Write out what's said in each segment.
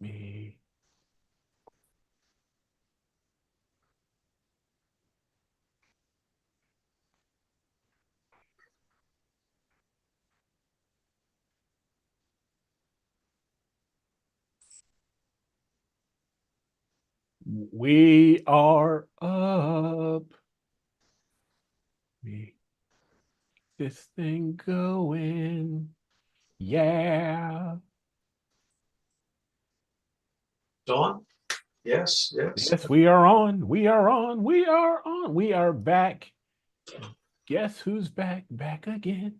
me. We are up. Me. This thing going. Yeah. Dawn? Yes, yes. Yes, we are on. We are on. We are on. We are back. Guess who's back? Back again.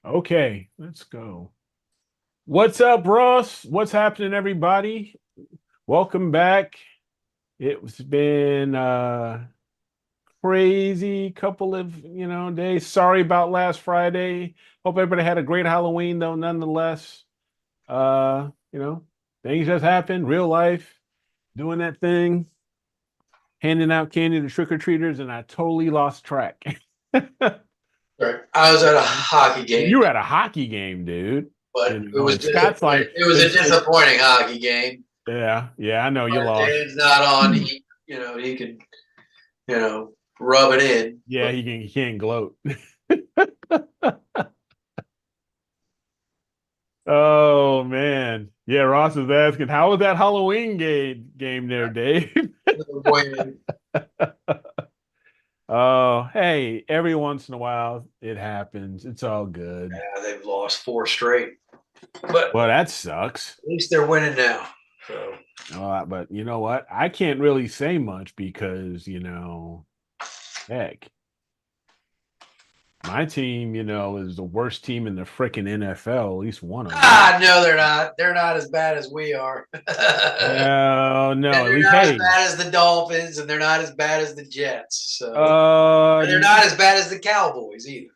Okay, let's go. What's up, Ross? What's happening, everybody? Welcome back. It's been crazy couple of days. Sorry about last Friday. Hope everybody had a great Halloween though, nonetheless. Things just happen, real life, doing that thing, handing out candy to trick-or-treaters, and I totally lost track. Right. I was at a hockey game, You were at a hockey game, dude. but it was And Scott's disappointing. like, It was a disappointing hockey game. yeah, I know you But lost. Dan's not on. He could, rub it in. Yeah, But he can't gloat. Oh man. Yeah, Ross is asking, how was that Halloween game there, Dave? when, Oh, hey, every once in a while it happens. It's all good. they've lost 4 straight, but Well, that sucks. at least they're winning now. So But you know what? I can't really say much because, heck, my team, is the worst team in the freaking NFL, at least one of them. no, they're not. They're not as bad as we are. No, And no, at they're least not as hey. bad as the Dolphins, and they're not as bad as the Jets. So Uh and they're not as bad as the Cowboys either.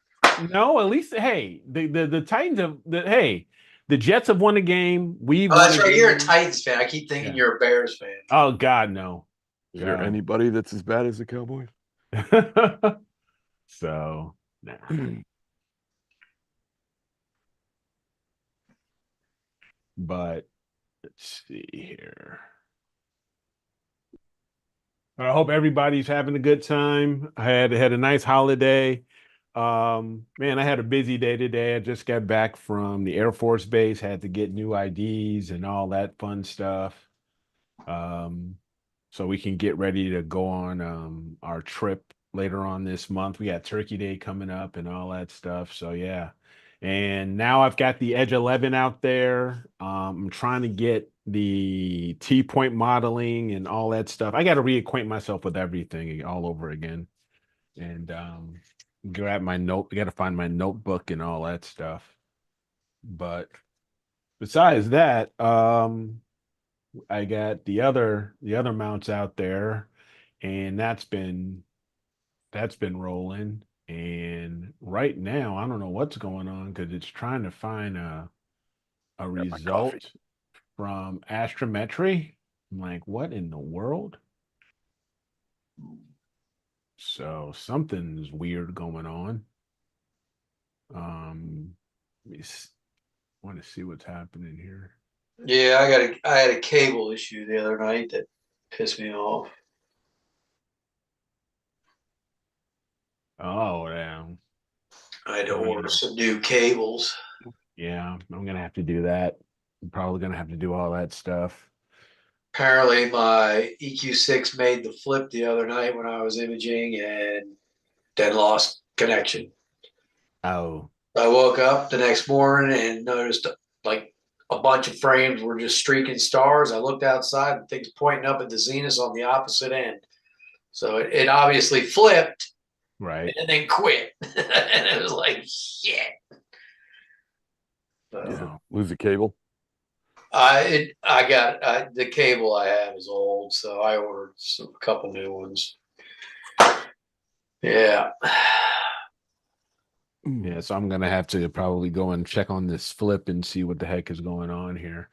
no, at least hey, the Titans have the Jets have won a game. We've Oh, won a that's right. You're a game. Titans fan. I keep thinking Yeah. you're a Bears fan. Oh God, no. Is there anybody that's as bad as the Cowboys? So nah. But let's see here. I hope everybody's having a good time. I had a nice holiday. Man, I had a busy day today. I just got back from the Air Force Base, had to get new IDs and all that fun stuff. Um, so we can get ready to go on our trip later on this month. We got Turkey Day coming up and all that stuff. So yeah. And now I've got the Edge 11 out there. I'm trying to get the T-point modeling and all that stuff. I got to reacquaint myself with everything all over again. And grab my note. I got to find my notebook and all that stuff. But besides that, I got the other mounts out there, and that's been rolling. And right now, I don't know what's going on because it's trying to find a Got my coffee. result from astrometry. I'm like, what in the world? So something's weird going on. Um, let me want to see what's happening here. Yeah, I had a cable issue the other night that pissed me off. Oh, damn. I had to I order mean, some new cables. yeah, I'm gonna have to do that. I'm probably gonna have to do all that stuff. Apparently, my EQ6 made the flip the other night when I was imaging, and then lost connection. Oh, I woke up the next morning and noticed like a bunch of frames were just streaking stars. I looked outside and things pointing up at the zenith on the opposite end. So it obviously flipped right. and then quit. And it was like, shit. Yeah, Oh, lose the cable. I got the cable I have is old, so I ordered a couple new ones. Yeah. yeah. So I'm gonna have to probably go and check on this flip and see what the heck is going on here,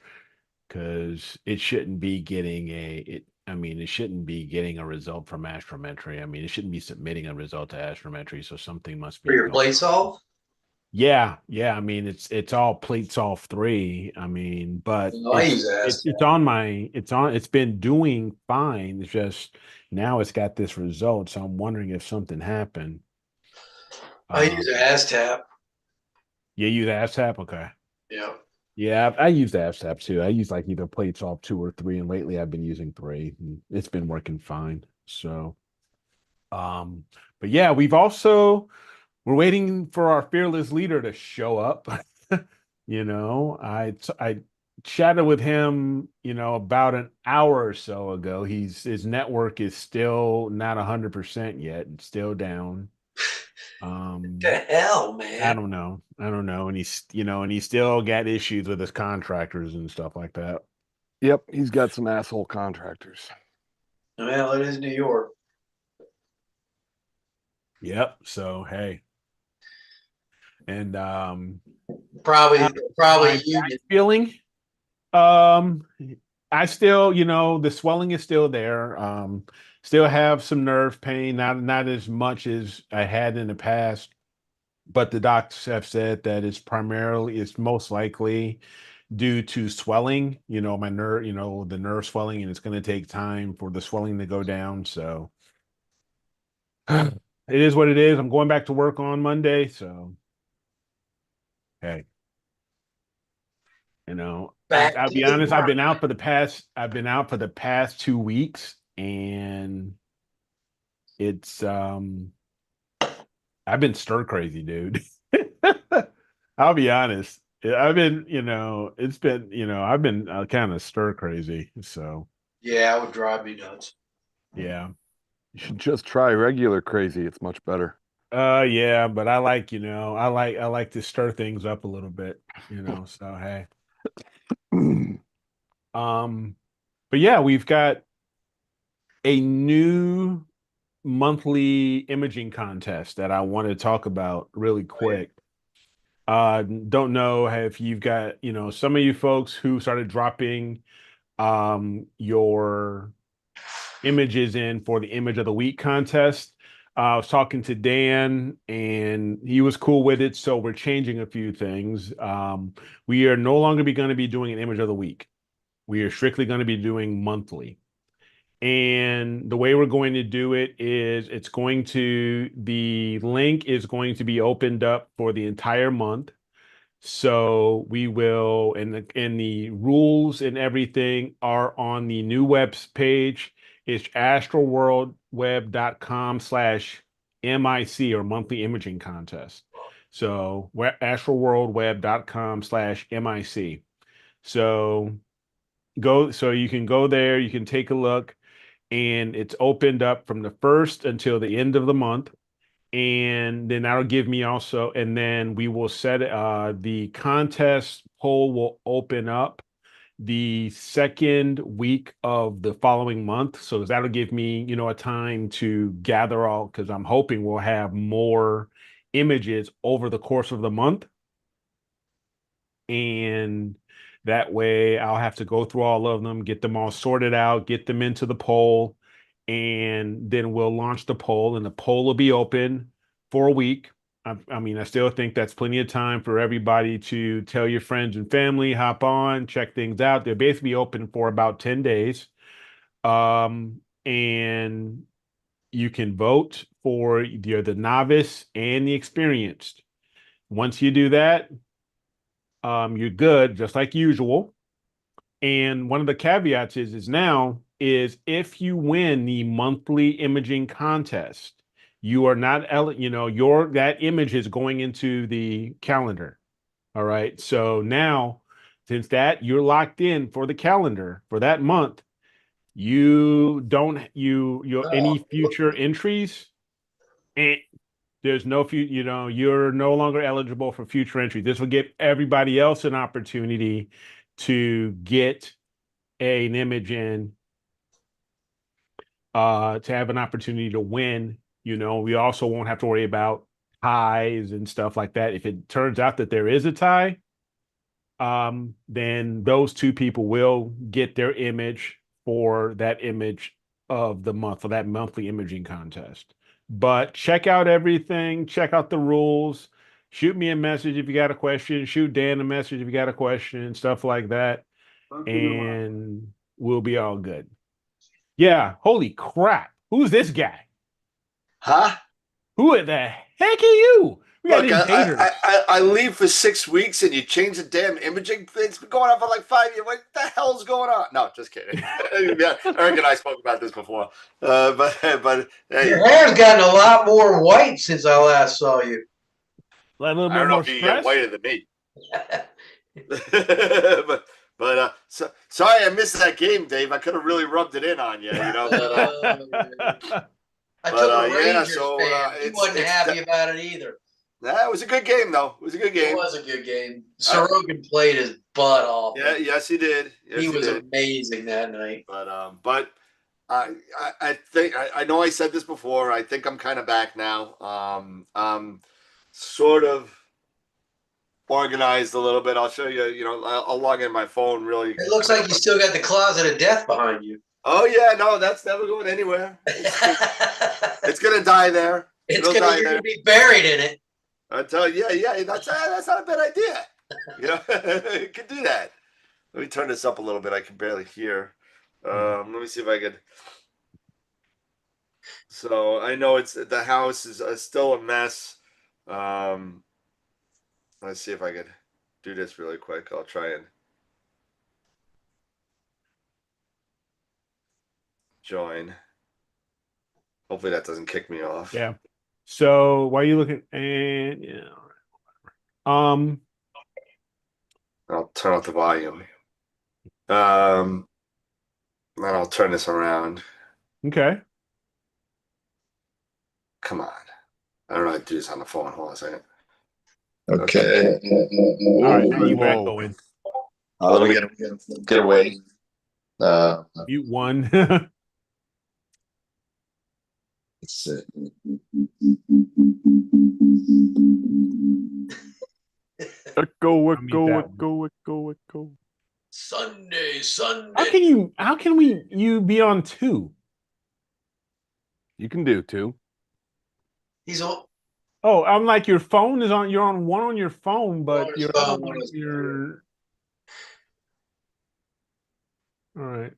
because it shouldn't be getting a it. I mean, it shouldn't be getting a result from astrometry. I mean, it shouldn't be submitting a result to astrometry. So something must For be your going plate on. solve? Yeah. I mean, it's all plates off three. I mean, but I use it's ASCAP. on my it's been doing fine. It's just now it's got this result, so I'm wondering if something happened. I use Um, ASTAP. yeah, you use ASAP, okay. Yeah. Yeah, I use ASAP too. I use like either plates off two or three, and lately I've been using three, and it's been working fine. So, um, but yeah, we're waiting for our fearless leader to show up. I chatted with him, about an hour or so ago. His network is still not 100% yet. It's still down. The Um, hell, I man. don't know. I don't know. And he's still got issues with his contractors and stuff like that. Yep, he's got some asshole contractors. Well, it is New York. Yep. So hey, and Probably, my probably back union. feeling. Um, I still, the swelling is still there. Still have some nerve pain, not as much as I had in the past, but the doctors have said that it's most likely due to swelling, my nerve, the nerve swelling, and it's going to take time for the swelling to go down. So it is what it is. I'm going back to work on Monday, so hey, Back I'll to be the honest, work. I've been out for the past 2 weeks, and it's I've been stir crazy, dude. I'll be honest. I've been, it's been, I've been kind of stir crazy. So, Yeah, it would drive me nuts. yeah. You should just try regular crazy. It's much better. Yeah, but I like to stir things up a little bit, so hey. Um, but yeah, we've got a new monthly imaging contest that I want to talk about really Oh, yeah. quick. Don't know if you've got, some of you folks who started dropping your images in for the image of the week contest. I was talking to Dan and he was cool with it. So we're changing a few things. We are no longer going to be doing an image of the week. We are strictly going to be doing monthly. And the way we're going to do it is the link is going to be opened up for the entire month. So we will, and the rules and everything are on the new webs page. It's astroworldweb.com/MIC or monthly imaging contest. So astroworldweb.com/MIC. So you can go there, you can take a look, and it's opened up from the first until the end of the month. And then that'll give me also, and then we will set the contest poll will open up the second week of the following month. So that'll give me, a time to gather all, because I'm hoping we'll have more images over the course of the month. And that way I'll have to go through all of them, get them all sorted out, get them into the poll, and then we'll launch the poll, and the poll will be open for a week. I mean, I still think that's plenty of time for everybody to tell your friends and family, hop on, check things out. They're basically open for about 10 days. And you can vote for the novice and the experienced. Once you do that, you're good, just like usual. And one of the caveats is if you win the monthly imaging contest, you are not, your that image is going into the calendar. All right. So now, since that you're locked in for the calendar for that month, you don't your Oh, any future entries, and there's no few, you're no longer eligible for future entry. This will give everybody else an opportunity to get an image in, to have an opportunity to win. We also won't have to worry about ties and stuff like that. If it turns out that there is a tie, then those two people will get their image for that image of the month, for that monthly imaging contest. But check out everything, check out the rules. shoot me a message if you got a question. Shoot Dan a message if you got a question, stuff like that, and we'll be all good. Yeah. Holy crap! Who's this guy? Huh? Who the heck are you? We got Look, invaders. I leave for 6 weeks and you change the damn imaging. It's been going on for like 5 years. What the hell's going on? No, just kidding. Yeah, Eric and I spoke about this before. But hey, Your hair's gotten a lot more white since I last saw you. A little I bit don't know more if you stress. get whiter than me. So sorry I missed that game, Dave. I could have really rubbed it in on you, you know. I took a yeah, Rangers so fan. He wasn't happy about it either. It was a good game, though. It was a good game. It was a good game. Sorokin played his butt off. Yeah, yes, he did. Yes, he was did. amazing that night. But I think I know I said this before. I think I'm kind of back now. Sort of organized a little bit. I'll show you. You know, I'll log in my phone. Really, it looks like you still got the closet of death behind you. Oh yeah, no, that's never going anywhere. It's gonna die there. You're gonna be buried in it. I tell you, yeah, that's not a bad idea. You know, you can do that. Let me turn this up a little bit. I can barely hear. Let me see if I could. So I know the house is still a mess. Let's see if I could do this really quick. I'll try and join. Hopefully that doesn't kick me off. Yeah. So why are you looking? And yeah. I'll turn off the volume. Then I'll turn this around. Okay. Come on. I don't know how to do this on the phone. Hold on a second. Okay. All right. Now you back Whoa. going. Let me get away. Mute one. Let's see. Echo, I'll mute that echo. Sunday. How can you be on two? You can do two. He's on. Oh, I'm like your phone is on. You're on one on your phone, but on his your phone, other one one is- your. All right.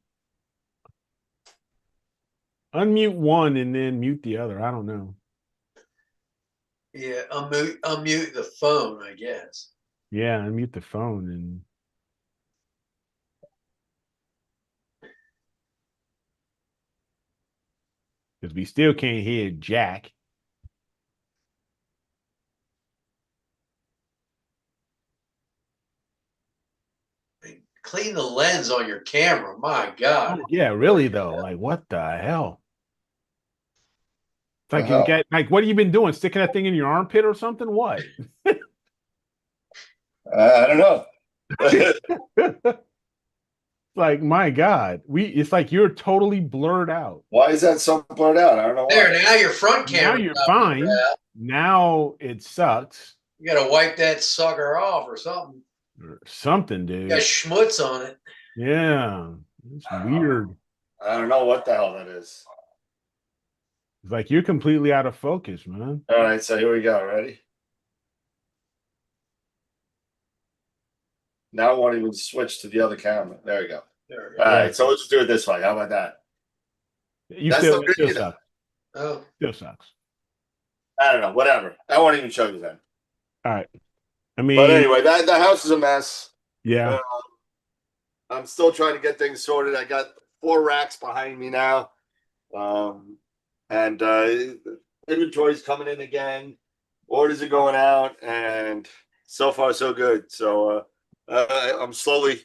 Unmute one and then mute the other. I don't know. Yeah, unmute the phone, I guess. Yeah, unmute the phone and. Because we still can't hear Jack. Clean the lens on your camera. My God. Oh, yeah, really though. Like, what the hell? It's like you got what have you been doing? Sticking that thing in your armpit or something? What? I don't know. Like, my God, it's like you're totally blurred out. Why is that so blurred out? I don't know why. There, now your front camera. Now you're fine. Now it sucks. You gotta wipe that sucker off or something. Or something, You dude. got schmutz on it. Yeah. It's weird. I don't know what the hell that is. It's like you're completely out of focus, man. All right, so here we go. Ready? Now I won't even switch to the other camera. There we go. There we go. All right, so let's do it this way. How about that? You That's still, not it still good either. sucks. Oh, Still sucks. I don't know. Whatever. I won't even show you then. All right. I mean, But anyway, that house is a mess. yeah. I'm still trying to get things sorted. I got 4 racks behind me now. And inventory's coming in again. Orders are going out, and so far so good. So I'm slowly.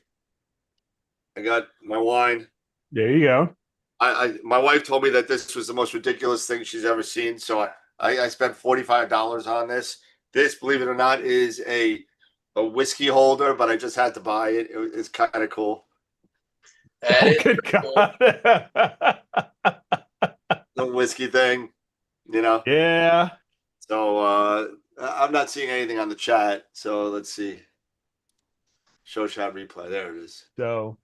I got my wine. There you go. My wife told me that this was the most ridiculous thing she's ever seen. So I spent $45 on this. This, believe it or not, is a whiskey holder, but I just had to buy it. It's kind of cool. that is Good cool. God. The whiskey thing, you know. Yeah. So I'm not seeing anything on the chat. So let's see. Show chat replay. There it is. So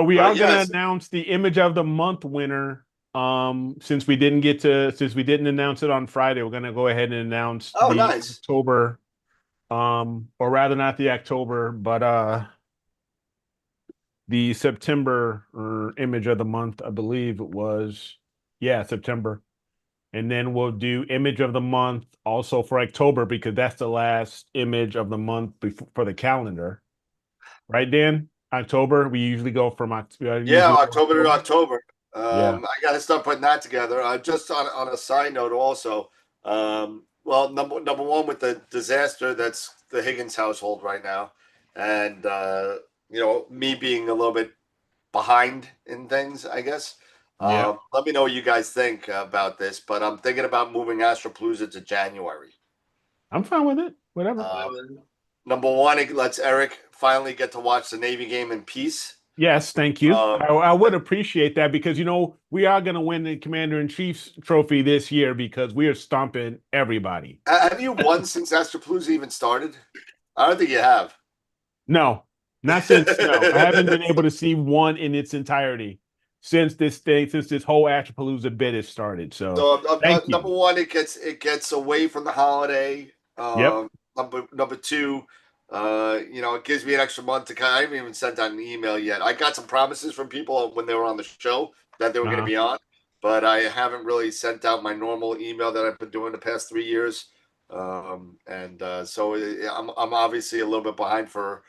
we But are going yes. to announce the image of the month winner. Since we didn't announce it on Friday, we're going to go ahead and announce Oh, the nice. October or rather not the October, but the September image of the month, I believe it was. Yeah, September. And then we'll do image of the month also for October because that's the last image of the month before, for the calendar. Right, Dan? October, we usually go from Yeah, usually go October to October. Yeah. I got to start putting that together. Just on a side note, also, well, number one with the disaster that's the Higgins household right now, and me being a little bit behind in things, I guess. Yeah. Let me know what you guys think about this, but I'm thinking about moving Astropalooza to January. I'm fine with it. Whatever. Number one, it lets Eric finally get to watch the Navy game in peace. Yes, thank you. Um, I would appreciate that because we are going to win the Commander in Chief's trophy this year because we are stomping everybody. Have you won since Astropalooza even started? I don't think you have. No, not since no. I haven't been able to see one in its entirety since this whole Ashapalooza bit has started. So thank Number you. one, it gets away from the holiday. Yep. Number two, it gives me an extra month to kind. I haven't even sent out an email yet. I got some promises from people when they were on the show that they were going to Uh-huh. be on, but I haven't really sent out my normal email that I've been doing the past 3 years. So I'm obviously a little bit behind for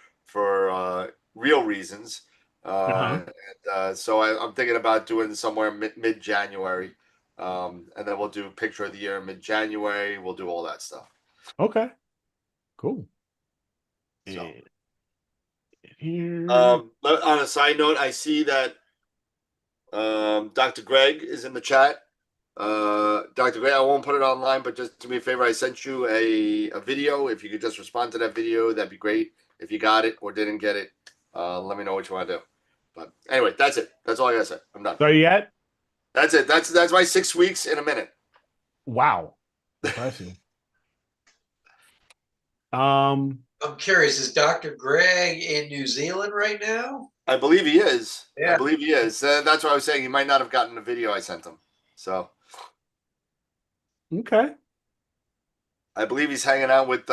real reasons. Uh-huh. So I'm thinking about doing somewhere mid January. And then we'll do picture of the year mid-January. We'll do all that stuff. Okay. Cool. So, And here. on a side note, I see that Dr. Greg is in the chat. Dr. Greg, I won't put it online, but just do me a favor. I sent you a video. If you could just respond to that video, that'd be great. If you got it or didn't get it, let me know what you want to do. But anyway, that's it. That's all I gotta say. I'm done. So yet? That's it. That's my 6 weeks in a minute. Wow. Impressive. Um, I'm curious, is Dr. Greg in New Zealand right now? I believe he is. Yeah. I believe he is. That's what I was saying. He might not have gotten the video I sent him. So okay. I believe he's hanging out with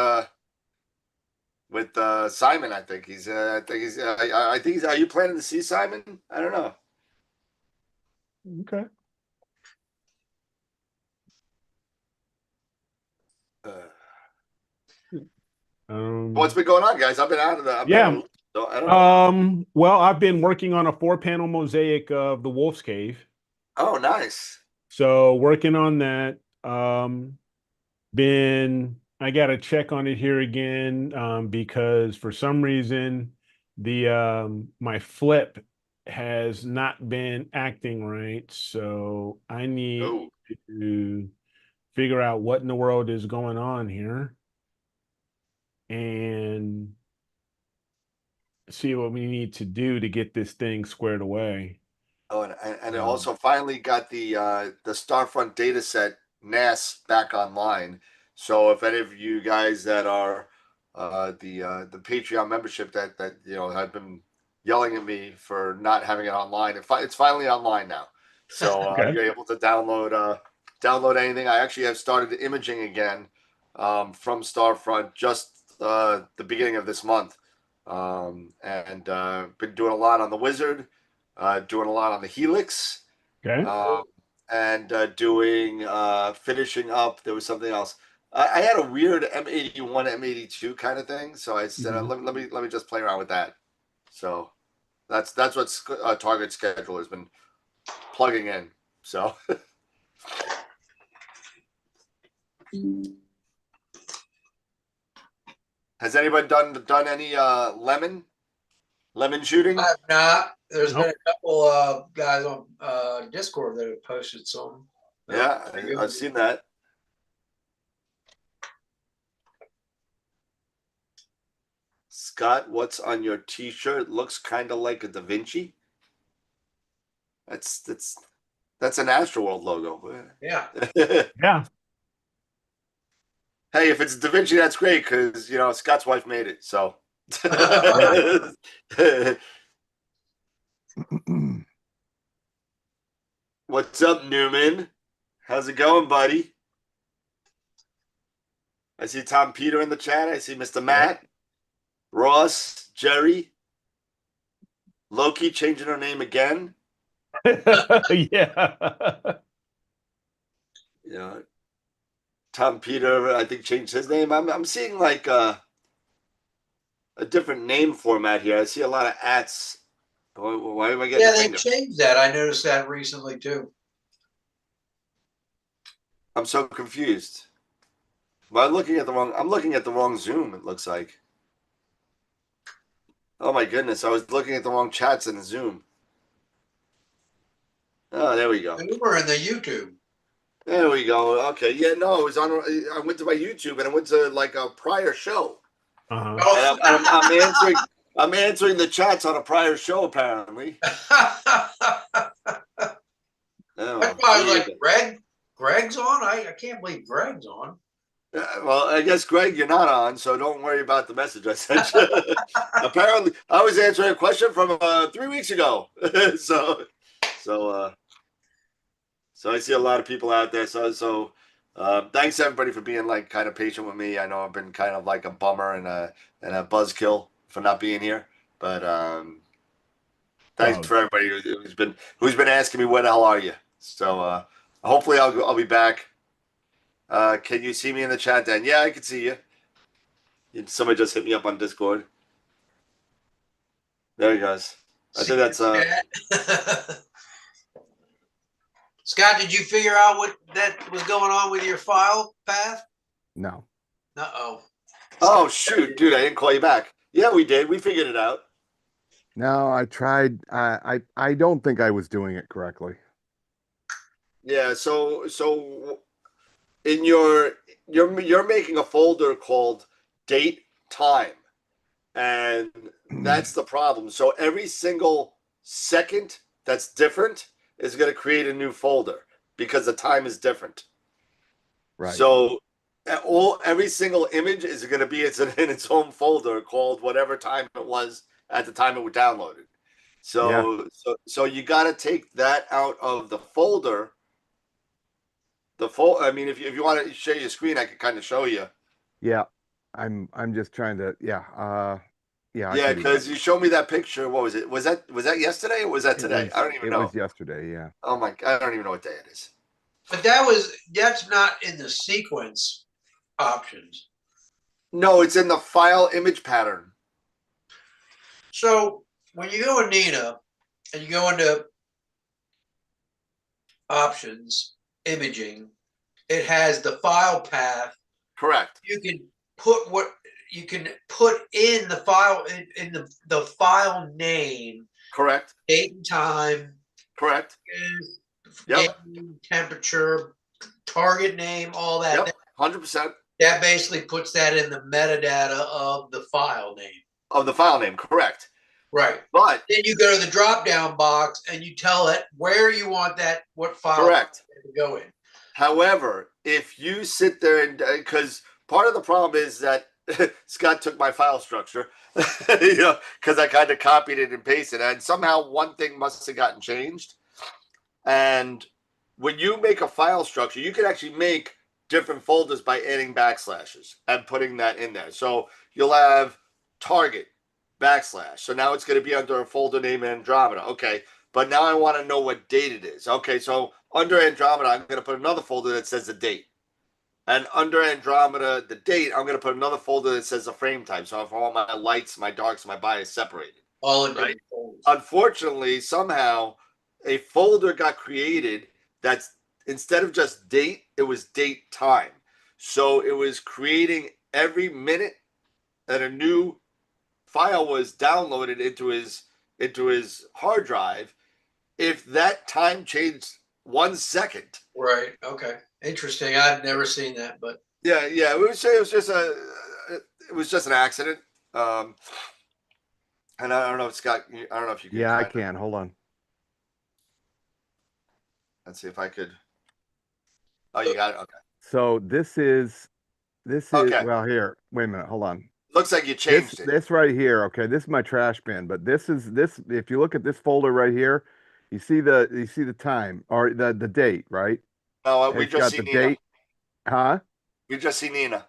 Simon. I think he's. I think he's. I think he's. Are you planning to see Simon? I don't know. Okay. What's been going on, guys? I've been out of the. Yeah. So I don't know. Well, I've been working on a 4-panel mosaic of the Wolf's Cave. Oh, nice. So working on that. I got to check on it here again because for some reason the my flip has not been acting right. So I need to figure out what in the world is going on here and see what we need to do to get this thing squared away. Oh, and it also finally got the Starfront data set NAS back online. So if any of you guys that are the Patreon membership that have been yelling at me for not having it online, it's finally online now. So Okay. you're able to download anything. I actually have started imaging again from Starfront just the beginning of this month, and been doing a lot on the Wizard. Doing a lot on the Helix, Okay. and doing finishing up. There was something else. I had a weird M81, M82 kind of thing, so I said, let me just play around with that. So that's what Target Schedule has been plugging in. So. Has anybody done any lemon shooting? I have not. There's Nope. been a couple of guys on Discord that have posted some. Yeah, I've seen that. Scott, what's on your T-shirt? Looks kind of like a Da Vinci. That's an Astroworld logo. Yeah. Yeah. Hey, if it's Da Vinci, that's great because Scott's wife made it. So. What's up, Newman? How's it going, buddy? I see Tom Peter in the chat. I see Mr. Matt, Ross, Jerry, Loki changing her name again. Yeah. You know, Tom Peter, I think, changed his name. I'm seeing like a different name format here. I see a lot of ats. Why am I getting Yeah, a they finger? changed that. I noticed that recently too. I'm so confused. Well, I'm looking at the wrong Zoom, it looks like. Oh my goodness, I was looking at the wrong chats in the Zoom. Oh, there we go. We were in the YouTube. There we go. Okay. Yeah, no, it was on. I went to my YouTube and I went to like a prior show. Uh-huh. Oh. And I'm answering the chats on a prior show, apparently. Oh, That's well, why I what was do you like, think? Greg's on? I can't believe Greg's on. Well, I guess Greg, you're not on, so don't worry about the message I sent you. Apparently, I was answering a question from 3 weeks ago. so, so I see a lot of people out there. So, thanks everybody for being like kind of patient with me. I know I've been kind of like a bummer and a buzzkill for not being here, but thanks Oh, for everybody who's been asking me where the hell are you. So, hopefully I'll be back. Can you see me in the chat, Dan? Yeah, I can see you. Somebody just hit me up on Discord. There he goes. I think that's Scott, did you figure out what that was going on with your file path? No. Uh-oh. Oh shoot, dude, I didn't call you back. Yeah, we did. We figured it out. No, I tried. I don't think I was doing it correctly. Yeah, so in you're making a folder called date time. And that's the problem. So every single second that's different is going to create a new folder because the time is different. Right. So every single image is going to be in its own folder called whatever time it was at the time it was downloaded. So you got to take that out of the folder. I mean, if you want to share your screen, I can kind of show you. Yeah. I'm just trying to, yeah. Yeah, I Yeah, can do that. because you showed me that picture. What was it? Was that yesterday or was that It today? I was don't even it know. was yesterday, yeah. Oh my! I don't even know what day it is. But that's not in the sequence options. No, it's in the file image pattern. So when you go in Nina and you go into options, imaging, it has the file path. Correct. You can put in the file in the file name, Correct. date and time, Correct. Yep. Name, temperature, target name, all that. Yep. 100%. That basically puts that in the metadata of the file name. Of the file name, correct. Right. But then you go to the drop-down box and you tell it where you want what file correct to go in. However, if you sit there and because part of the problem is that Scott took my file structure, because I kind of copied it and pasted it, and somehow one thing must have gotten changed. And when you make a file structure, you can actually make different folders by adding backslashes and putting that in there. So you'll have target backslash. So now it's going to be under a folder name Andromeda. Okay. But now I want to know what date it is. Okay. So under Andromeda, I'm going to put another folder that says the date. And under Andromeda, the date, I'm going to put another folder that says the frame type. So if I want my lights, my darks, my bias separated. All in right? folders. Unfortunately, somehow a folder got created that's instead of just date, it was date time. So it was creating every minute that a new file was downloaded into his hard drive. If that time changed 1 second, right? Okay, interesting. I've never seen that, but yeah, it was just an accident. And I don't know if Scott, I don't know if you can. Yeah, I can. Hold on. Let's see if I could. Oh, you got it. Okay. So this is Okay. well, here. Wait a minute. Hold on. Looks like you changed it. This right here. Okay, this is my trash bin, but this. If you look at this folder right here, you see the time or the date, right? No, we It's just got see the Nina. date. Huh? We just see Nina.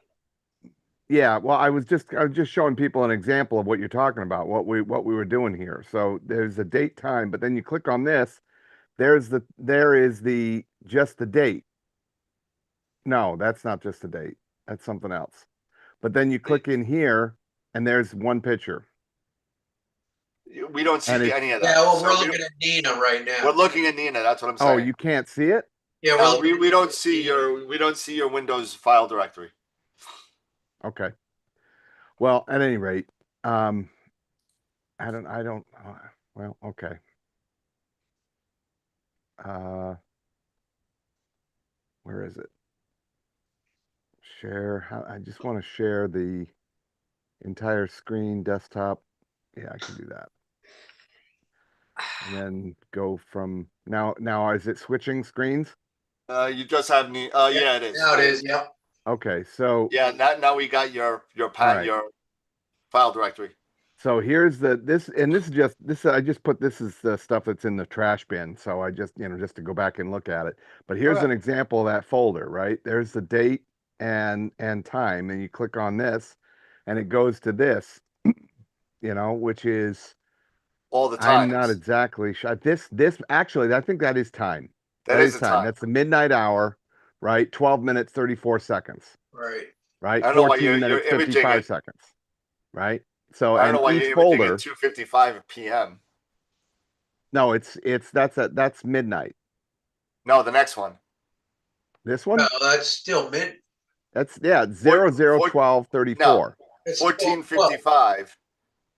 Yeah, well, I was just showing people an example of what you're talking about, what we were doing here. So there's a date time, but then you click on this, there is the just the date. No, that's not just the date. That's something else. But then you click in here and there's one picture. We don't see And it's any of Yeah, that. well, So we're looking at Nina right we're now. looking at Nina. That's what I'm oh, saying. you can't see it? Yeah, we're No, looking we at don't see Nina. your Windows file directory. Okay. Well, at any rate, um, I don't, well, okay. Uh, where is it? Share, I just want to share the entire screen, desktop. Yeah, I can do that. And then go from now is it switching screens? You just have Yep, yeah, it is. now it is. Yep. Okay, so Yeah, now we got your all right. your file directory. So here's this is just this. I just put this as the stuff that's in the trash bin. So I just, just to go back and look at it. But here's Okay. an example of that folder, right? There's the date and time, and you click on this, and it goes to this, which is All the I'm not times. exactly sure. This actually, I think that is time. That That is is the time. time. That's the midnight hour, right? 12 minutes, 34 seconds, Right. right? I don't know why 14 you're minutes, imaging 55 it. seconds, right? So, I don't know and why each you're imaging at folder, 2:55 p.m. no, that's midnight. No, the next one. This No, one, that's still mid. that's yeah, Four, 0, 0, four, 12, no, 34. It's 14:55.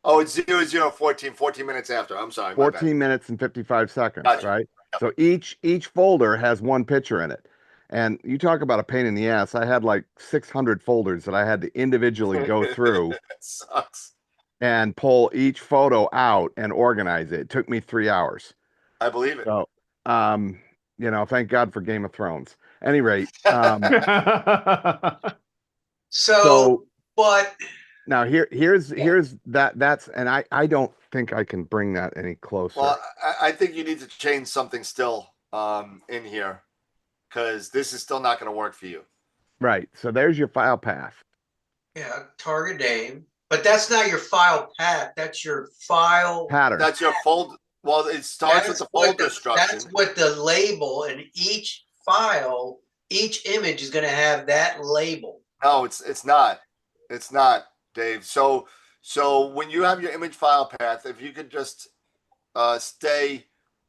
Oh, it's 14 minutes after. I'm sorry, my bad. 14 minutes and 55 seconds, Gotcha. right? So each folder has one picture in it. And you talk about a pain in the ass. I had like 600 folders that I had to individually go through It sucks. and pull each photo out and organize it. It took me 3 hours. I believe it. So, thank God for Game of Thrones. Any rate, So, so but now here's that's and I don't think I can bring that any closer. Well, I think you need to change something still in here because this is still not going to work for you. Right. So there's your file path. yeah, target name. But that's not your file path. That's your file Pattern. That's your fold. Well, it starts with the folder structure. That's what the label, and each file, each image is going to have that label. No, it's not. It's not, Dave. So when you have your image file path, if you could just stay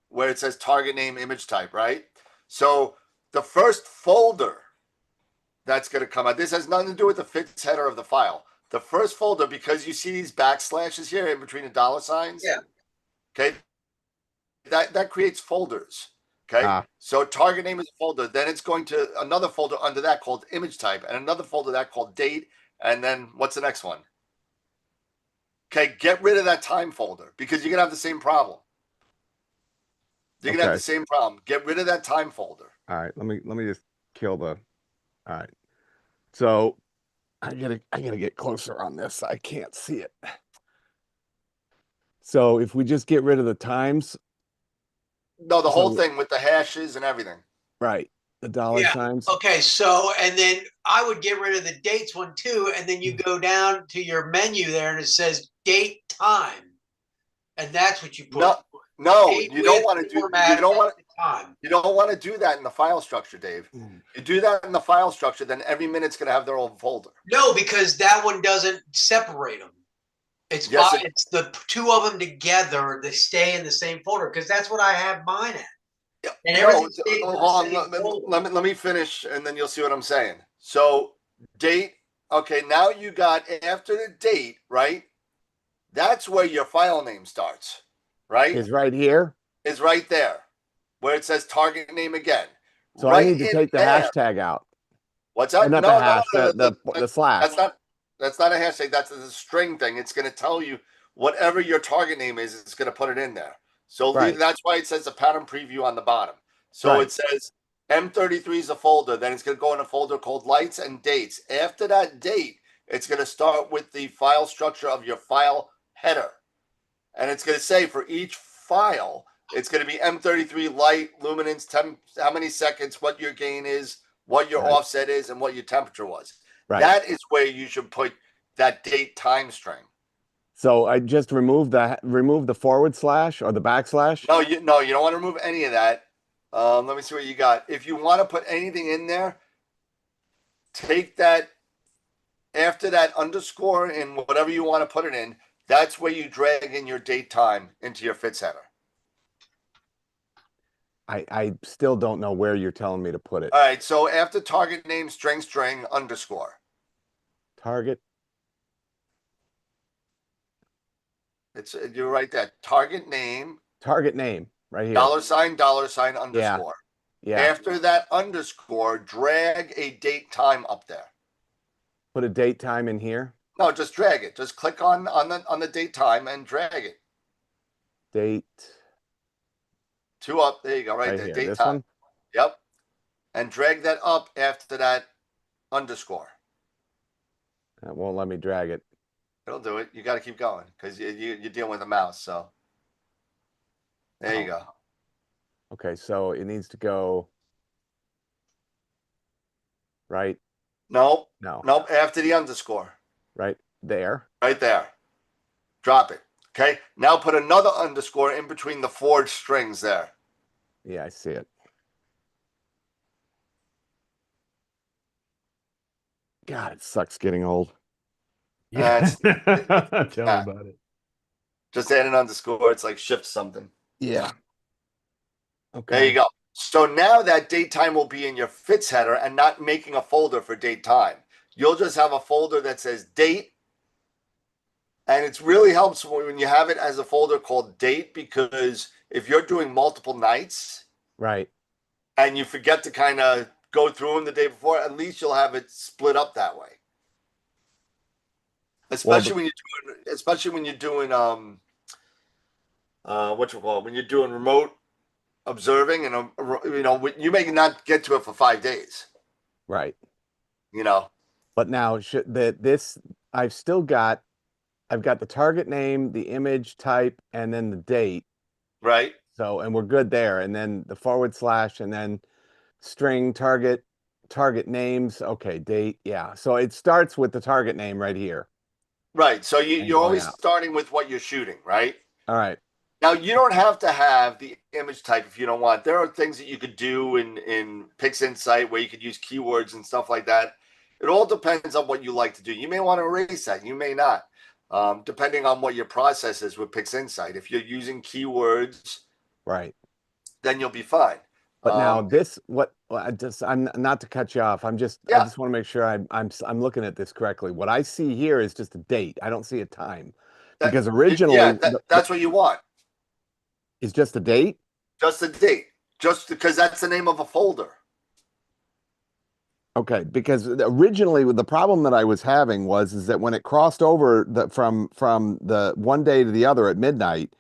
where it says target name image type, right? So the first folder that's going to come out. This has nothing to do with the fixed header of the file. The first folder, because you see these backslashes here in between the dollar signs. Yeah. Okay. That creates folders. Okay. So target name is a folder. Then it's going to another folder under that called image type, and another folder that called date. And then what's the next one? Okay. Get rid of that time folder because you're gonna have the same problem. You're gonna have the same problem. Get rid of that time folder. All right. Let me just kill the. All right. So I gotta get closer on this. I can't see it. So if we just get rid of the times. No, the whole thing with the hashes and everything. Right. The dollar signs. Okay, so and then I would get rid of the dates one too, and then you go down to your menu there and it says date time. And that's what you put. No, you don't want to do time. You don't want to do that in the file structure, Dave. You do that in the file structure, then every minute's gonna have their own folder. No, because that one doesn't separate them. It's the two of them together. They stay in the same folder because that's what I have mine at. And let me finish, and then you'll see what I'm saying. So date. Okay, now you got after the date, right? That's where your file name starts, right? Is right here. Is right there, where it says target name again. So I need to take the hashtag out. What's that? Not the hash, the slash. That's not a hashtag. That's a string thing. It's going to tell you whatever your target name is. It's going to put it in there. So that's why it says a pattern preview on the bottom. So it says M33 is a folder. Then it's going to go in a folder called lights and dates. After that date, it's going to start with the file structure of your file header. And it's going to say for each file, it's going to be M33 light, luminance, how many seconds, what your gain is, what your offset is, and what your temperature was. Right. That is where you should put that date time string. So I just remove the forward slash or the backslash. No, you don't want to remove any of that. Let me see what you got. If you want to put anything in there, take that after that underscore and whatever you want to put it in. That's where you drag in your date time into your fit header. I still don't know where you're telling me to put it. All right. So after target name string underscore. Target. You're right there. Target name right here. $sign underscore. Yeah. After that underscore, drag a date time up there. Put a date time in here. No, just drag it. Just click on the date time and drag it. Date. 2 up. There you go. Right there. Here. Date This time. one. Yep. And drag that up after that underscore. That won't let me drag it. It'll do it. You got to keep going because you're dealing with a mouse. So there you go. Okay, so it needs to go right. Nope. No. Nope. After the underscore. Right there. Right there. Drop it. Okay. Now put another underscore in between the forward strings there. Yeah, I see it. God, it sucks getting old. Yeah. Tell me yeah. about it. Just add an underscore. It's like shift something. Yeah. Okay. There you go. So now that date time will be in your fits header and not making a folder for date time. You'll just have a folder that says date. And it really helps when you have it as a folder called date, because if you're doing multiple nights, right, and you forget to kind of go through them the day before, at least you'll have it split up that way. Especially when you're doing when you're doing remote observing, and you may not get to it for 5 days. Right. But now I've got the target name, the image type, and then the date. Right. So, and we're good there. And then the forward slash, and then string target names. Okay, date. Yeah. So it starts with the target name right here. Right. So you're always starting with what you're shooting, right? All right. Now, you don't have to have the image type if you don't want. There are things that you could do in PixInsight where you could use keywords and stuff like that. It all depends on what you like to do. You may want to erase that. You may not. Depending on what your process is with PixInsight. If you're using keywords, right, then you'll be fine. But now I'm not to cut you off. I just want to make sure I'm looking at this correctly. What I see here is just a date. I don't see a time, because originally that's what you want. Is just a date. Just a date. Just because that's the name of a folder. Okay, because originally the problem that I was having is that when it crossed over from the one day to the other at midnight,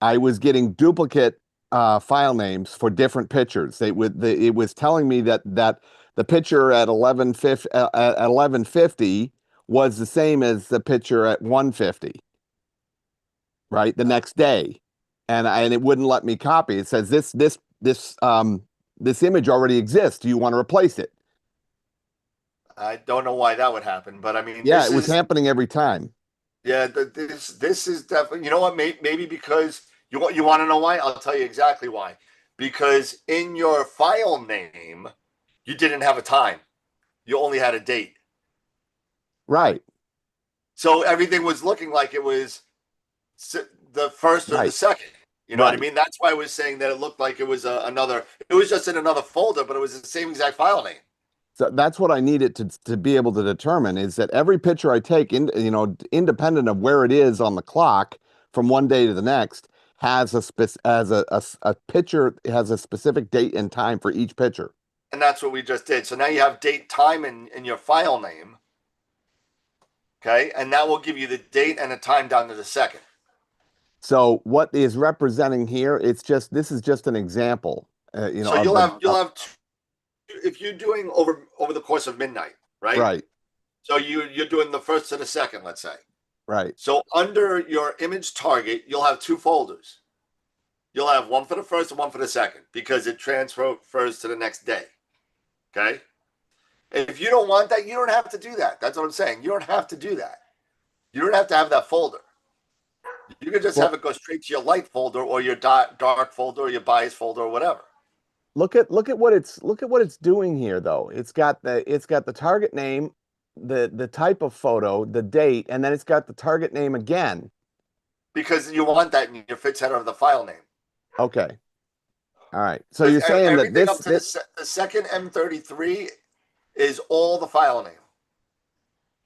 I was getting duplicate file names for different pictures. It was telling me that the picture at 1150 was the same as the picture at 150, right? The next day, and it wouldn't let me copy. It says this image already exists. Do you want to replace it? I don't know why that would happen, but I mean, yeah, it was happening every time. Yeah, this is definitely. You know what? Maybe because you want to know why? I'll tell you exactly why. Because in your file name, you didn't have a time. You only had a date. Right. So everything was looking like it was the first or the second. You know what I mean? That's why I was saying that it looked like it was another. It was just in another folder, but it was the same exact file name. So that's what I needed to be able to determine, is that every picture I take, independent of where it is on the clock from one day to the next, has a picture, has a specific date and time for each picture. And that's what we just did. So now you have date, time in your file name. Okay. And that will give you the date and the time down to the second. So what is representing here, this is just an example. So you'll have if you're doing over the course of midnight, right? Right. So you're doing the first to the second, let's say. Right. So under your image target, you'll have 2 folders. You'll have one for the first and one for the second, because it transfers to the next day. Okay. If you don't want that, you don't have to do that. That's what I'm saying. You don't have to do that. You don't have to have that folder. You can just have it go straight to your light folder or your dark folder or your bias folder or whatever. Look at what it's doing here though. It's got the target name, the type of photo, the date, and then it's got the target name again. Because you want that in your fit header of the file name. Okay. All right. So you're saying that everything up to the second M33 is all the file name.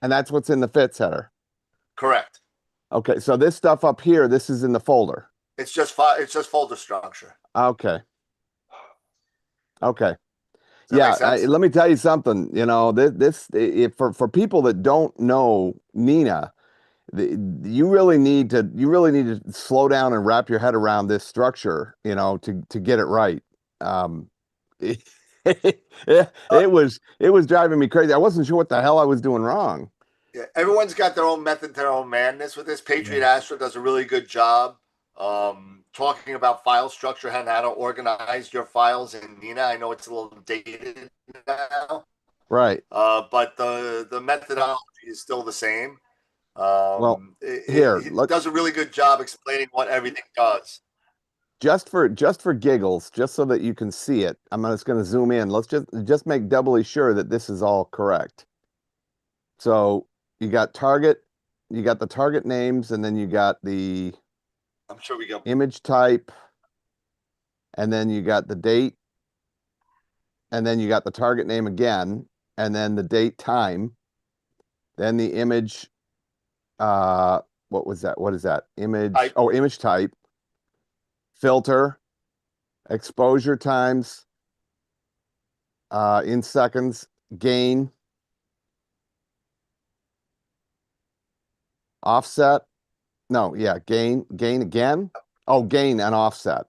and that's what's in the fits header. Correct. Okay. So this stuff up here, this is in the folder. It's just folder structure. Okay. Okay. Does that Yeah, make sense? let me tell you something. You know, for people that don't know Nina, you really need to slow down and wrap your head around this structure, you know, to get it right. It, it was driving me crazy. I wasn't sure what the hell I was doing wrong. Yeah, everyone's got their own method, their own madness with this. Patriot Astro does a really good job talking about file structure and how to organize your files in Nina. I know it's a little dated now, Right. but the methodology is still the same. Well, it does a really good job explaining what everything does. Just for giggles, just so that you can see it, I'm just going to zoom in. Let's just make doubly sure that this is all correct. So you got the target names, and then you got the I'm sure we got image type, and then you got the date, and then you got the target name again, and then the date time, then the image. What was that? What is that? Image. Type. Oh, image type, filter, exposure times, in seconds, gain, offset. No, yeah, gain again. Oh, gain and offset.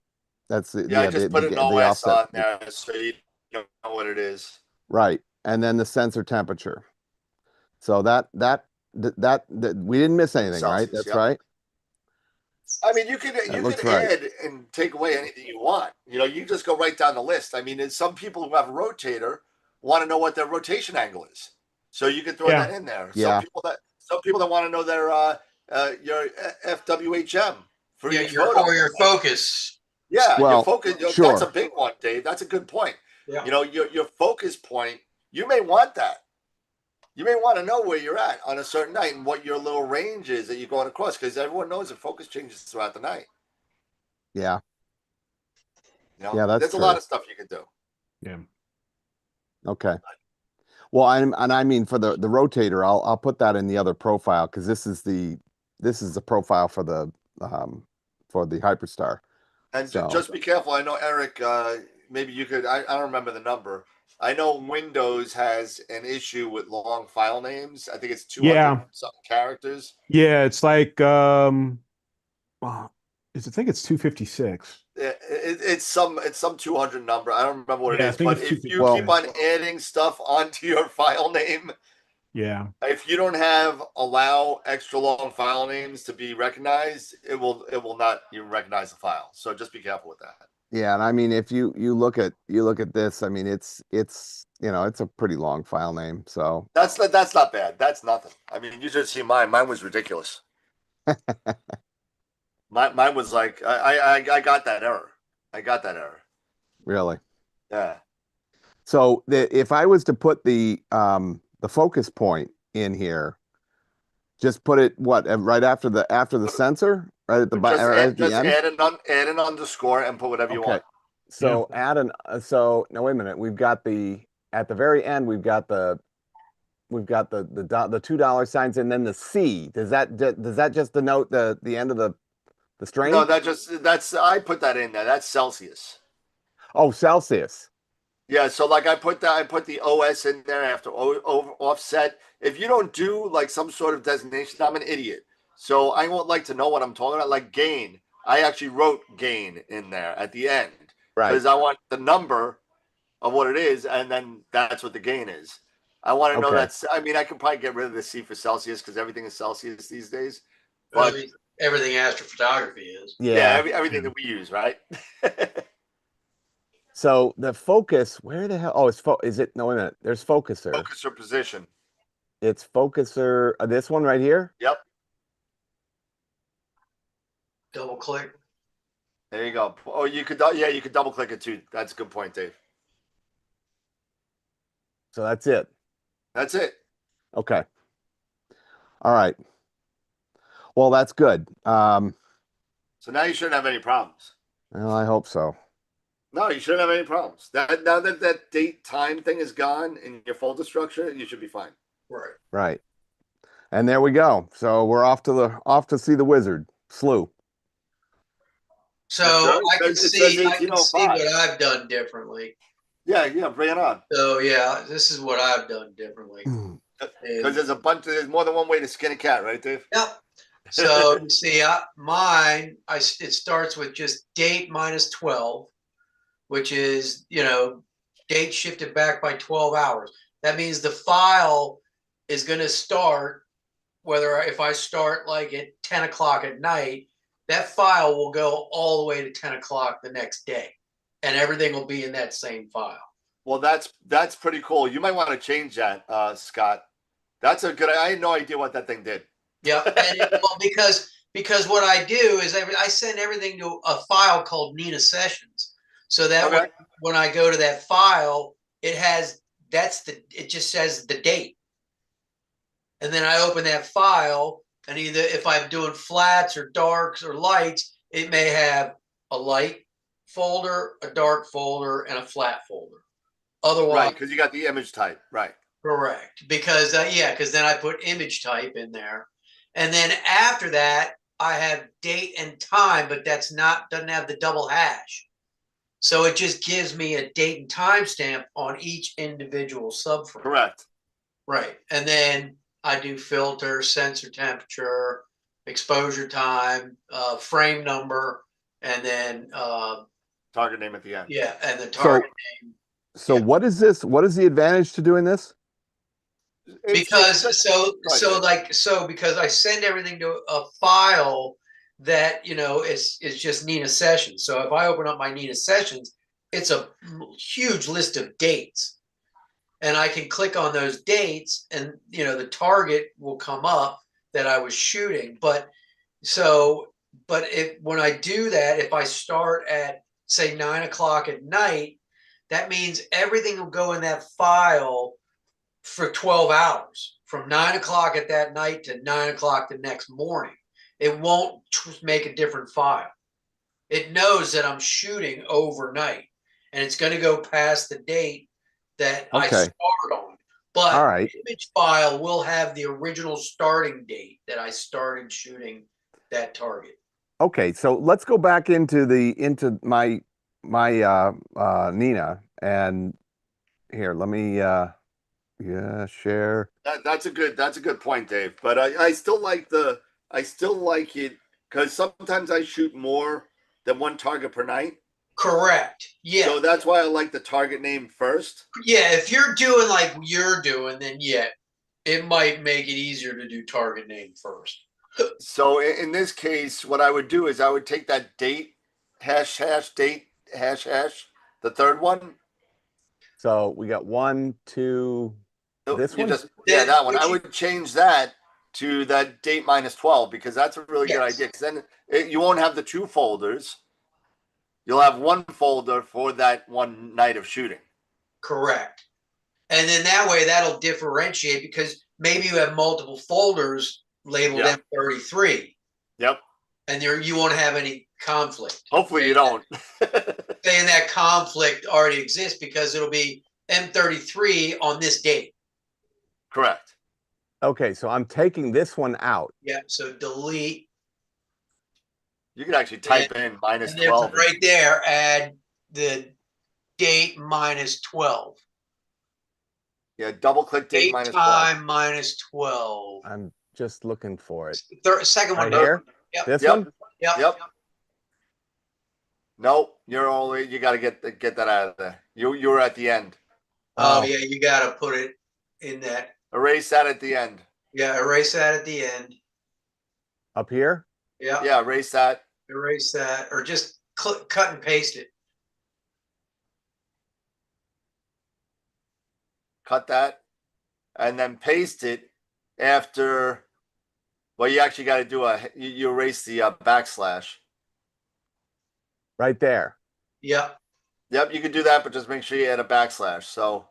That's the I just put an the OS offset. on there so you know what it is. Right, and then the sensor temperature. So that we didn't miss anything, Celsius, right? That's yep. right. I mean, you could right. add and take away anything you want. You know, you just go right down the list. I mean, some people who have a rotator want to know what their rotation angle is, so you can throw that in there. Yeah. Some people that want to know their your FWHM for each your photo. or your focus. Yeah, Well, your focus. sure. That's a big one, Dave. That's a good point. Yeah. You know, your focus point. You may want that. You may want to know where you're at on a certain night and what your little range is that you're going across, because everyone knows that focus changes throughout the night. Yeah. You know, Yeah, that's there's true. a lot of stuff you can do. Yeah. Okay. Well, I mean for the rotator, I'll put that in the other profile because this is the profile for the Hyperstar. And So. just be careful. I know Eric. Maybe you could. I don't remember the number. I know Windows has an issue with long file names. I think it's 200 something characters. Yeah, it's like I think it's 256. It's some 200 number. I don't remember what it Yeah, I is. think But it's if you 256. keep on adding stuff onto your file name, Yeah. if you don't have allow extra long file names to be recognized, it will not even recognize the file. So just be careful with that. Yeah, and I mean if you look at this, I mean it's you know, it's a pretty long file name. So that's not bad. That's nothing. I mean, you should see mine. Mine was ridiculous. Mine was like I got that error. I got that error. Really? Yeah. So if I was to put the focus point in here, just put it right after the sensor, right at the at the end. Add an underscore and put whatever you want. So so now wait a minute. We've got at the very end we've got the $2 signs and then the C. Does that just denote the end of the string? No, that's I put that in there. That's Celsius. Oh, Celsius. Yeah, so like I put the OS in there after offset. If you don't do like some sort of designation, I'm an idiot. So I won't like to know what I'm talking about. Like gain, I actually wrote gain in there at the end because I want the number of what it is, and then that's what the gain is. I want to know that. I mean, I could probably get rid of the C for Celsius because everything is Celsius these days. But everything astrophotography is. Yeah, everything that we use, right? So the focus, where the hell? Oh, is it? No, wait a minute. There's focuser. Focuser position. It's focuser. This one right here. Yep. Double click. There you go. Oh, you could, yeah, you could double click it too. That's a good point, Dave. So that's it. That's it. Okay. All right. Well, that's good. So now you shouldn't have any problems. Well, I hope so. No, you shouldn't have any problems. Now that that date time thing is gone in your folder structure, you should be fine. Right. Right. And there we go. So we're off to see the wizard, Slew. So Yes, sir. I can It says see what 1805. I've done differently. Yeah, bring it on. So yeah, this is what I've done differently. Because there's more than one way to skin a cat, right, Dave? Yep. So you see, it starts with just date minus 12, which is, date shifted back by 12 hours. That means the file is going to start, if I start like at 10 o'clock at night, that file will go all the way to 10 o'clock the next day, and everything will be in that same file. Well, that's pretty cool. You might want to change that, Scott. That's a good. I had no idea what that thing did. Yeah, because what I do is I send everything to a file called Nina Sessions, so that when I go to that file, it just says the date, and then I open that file, and either if I'm doing flats or darks or lights, it may have a light folder, a dark folder, and a flat folder. Otherwise, right, because you got the image type, right? Correct, because then I put image type in there, and then after that I have date and time, but doesn't have the double hash, so it just gives me a date and time stamp on each individual subframe. Correct. Right, and then I do filter, sensor temperature, exposure time, frame number, and then target name at the end. Yeah, and the target name. So what is this? What is the advantage to doing this? Because I send everything to a file that is just Nina Sessions. So if I open up my Nina Sessions, it's a huge list of dates, and I can click on those dates, and the target will come up that I was shooting. But when I do that, if I start at say 9 o'clock at night, that means everything will go in that file for 12 hours, from 9 o'clock at that night to 9 o'clock the next morning. It won't make a different file. It knows that I'm shooting overnight, and it's going to go past the date that I start on. But the image file will have the original starting date that I started shooting that target. Okay, so let's go back into my Nina, and here, let me share. That's a good point, Dave. But I still like it because sometimes I shoot more than one target per night. Correct. Yeah. So that's why I like the target name first. Yeah, if you're doing like you're doing, then it might make it easier to do target name first. So in this case, what I would do is I would take that date hash date hash, the third one. So we got 1, 2. This one? That one. I would change that to that date minus 12 because that's a really good idea. Because then you won't have the two folders. You'll have one folder for that one night of shooting. Correct. And then that way that'll differentiate because maybe you have multiple folders labeled M33. Yep. And you won't have any conflict. Hopefully you don't. Saying that conflict already exists because it'll be M33 on this date. Correct. Okay, so I'm taking this one out. Yeah, so delete. You can actually type in minus 12. Right there, add the date minus 12. Yeah, double click date minus 12. Time minus 12. I'm just looking for it. Second one here. Yep. This one. Yep. Nope, you got to get that out of there. You were at the end. Oh yeah, you got to put it in that. Erase that at the end. Yeah, erase that at the end. Up here. Yeah. Yeah, erase that. Erase that, or just cut and paste it. cut that, and then paste it after. Well, you actually got to do you erase the backslash. Right there. Yep. Yep, you can do that, but just make sure you add a backslash. So.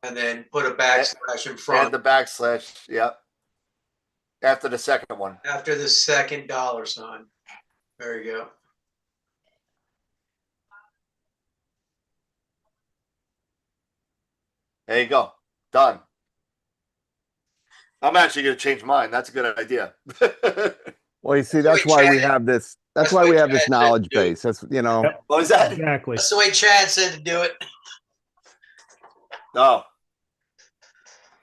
And then put a backslash in front Add the backslash. Yep. After the second one. after the second dollar sign. There you go. There you go. Done. I'm actually going to change mine. That's a good idea. Well, you see, that's why we have this. That's why we have this knowledge base. That's, you know. Yep. What was that? Exactly. That's the way Chad said to do it. No.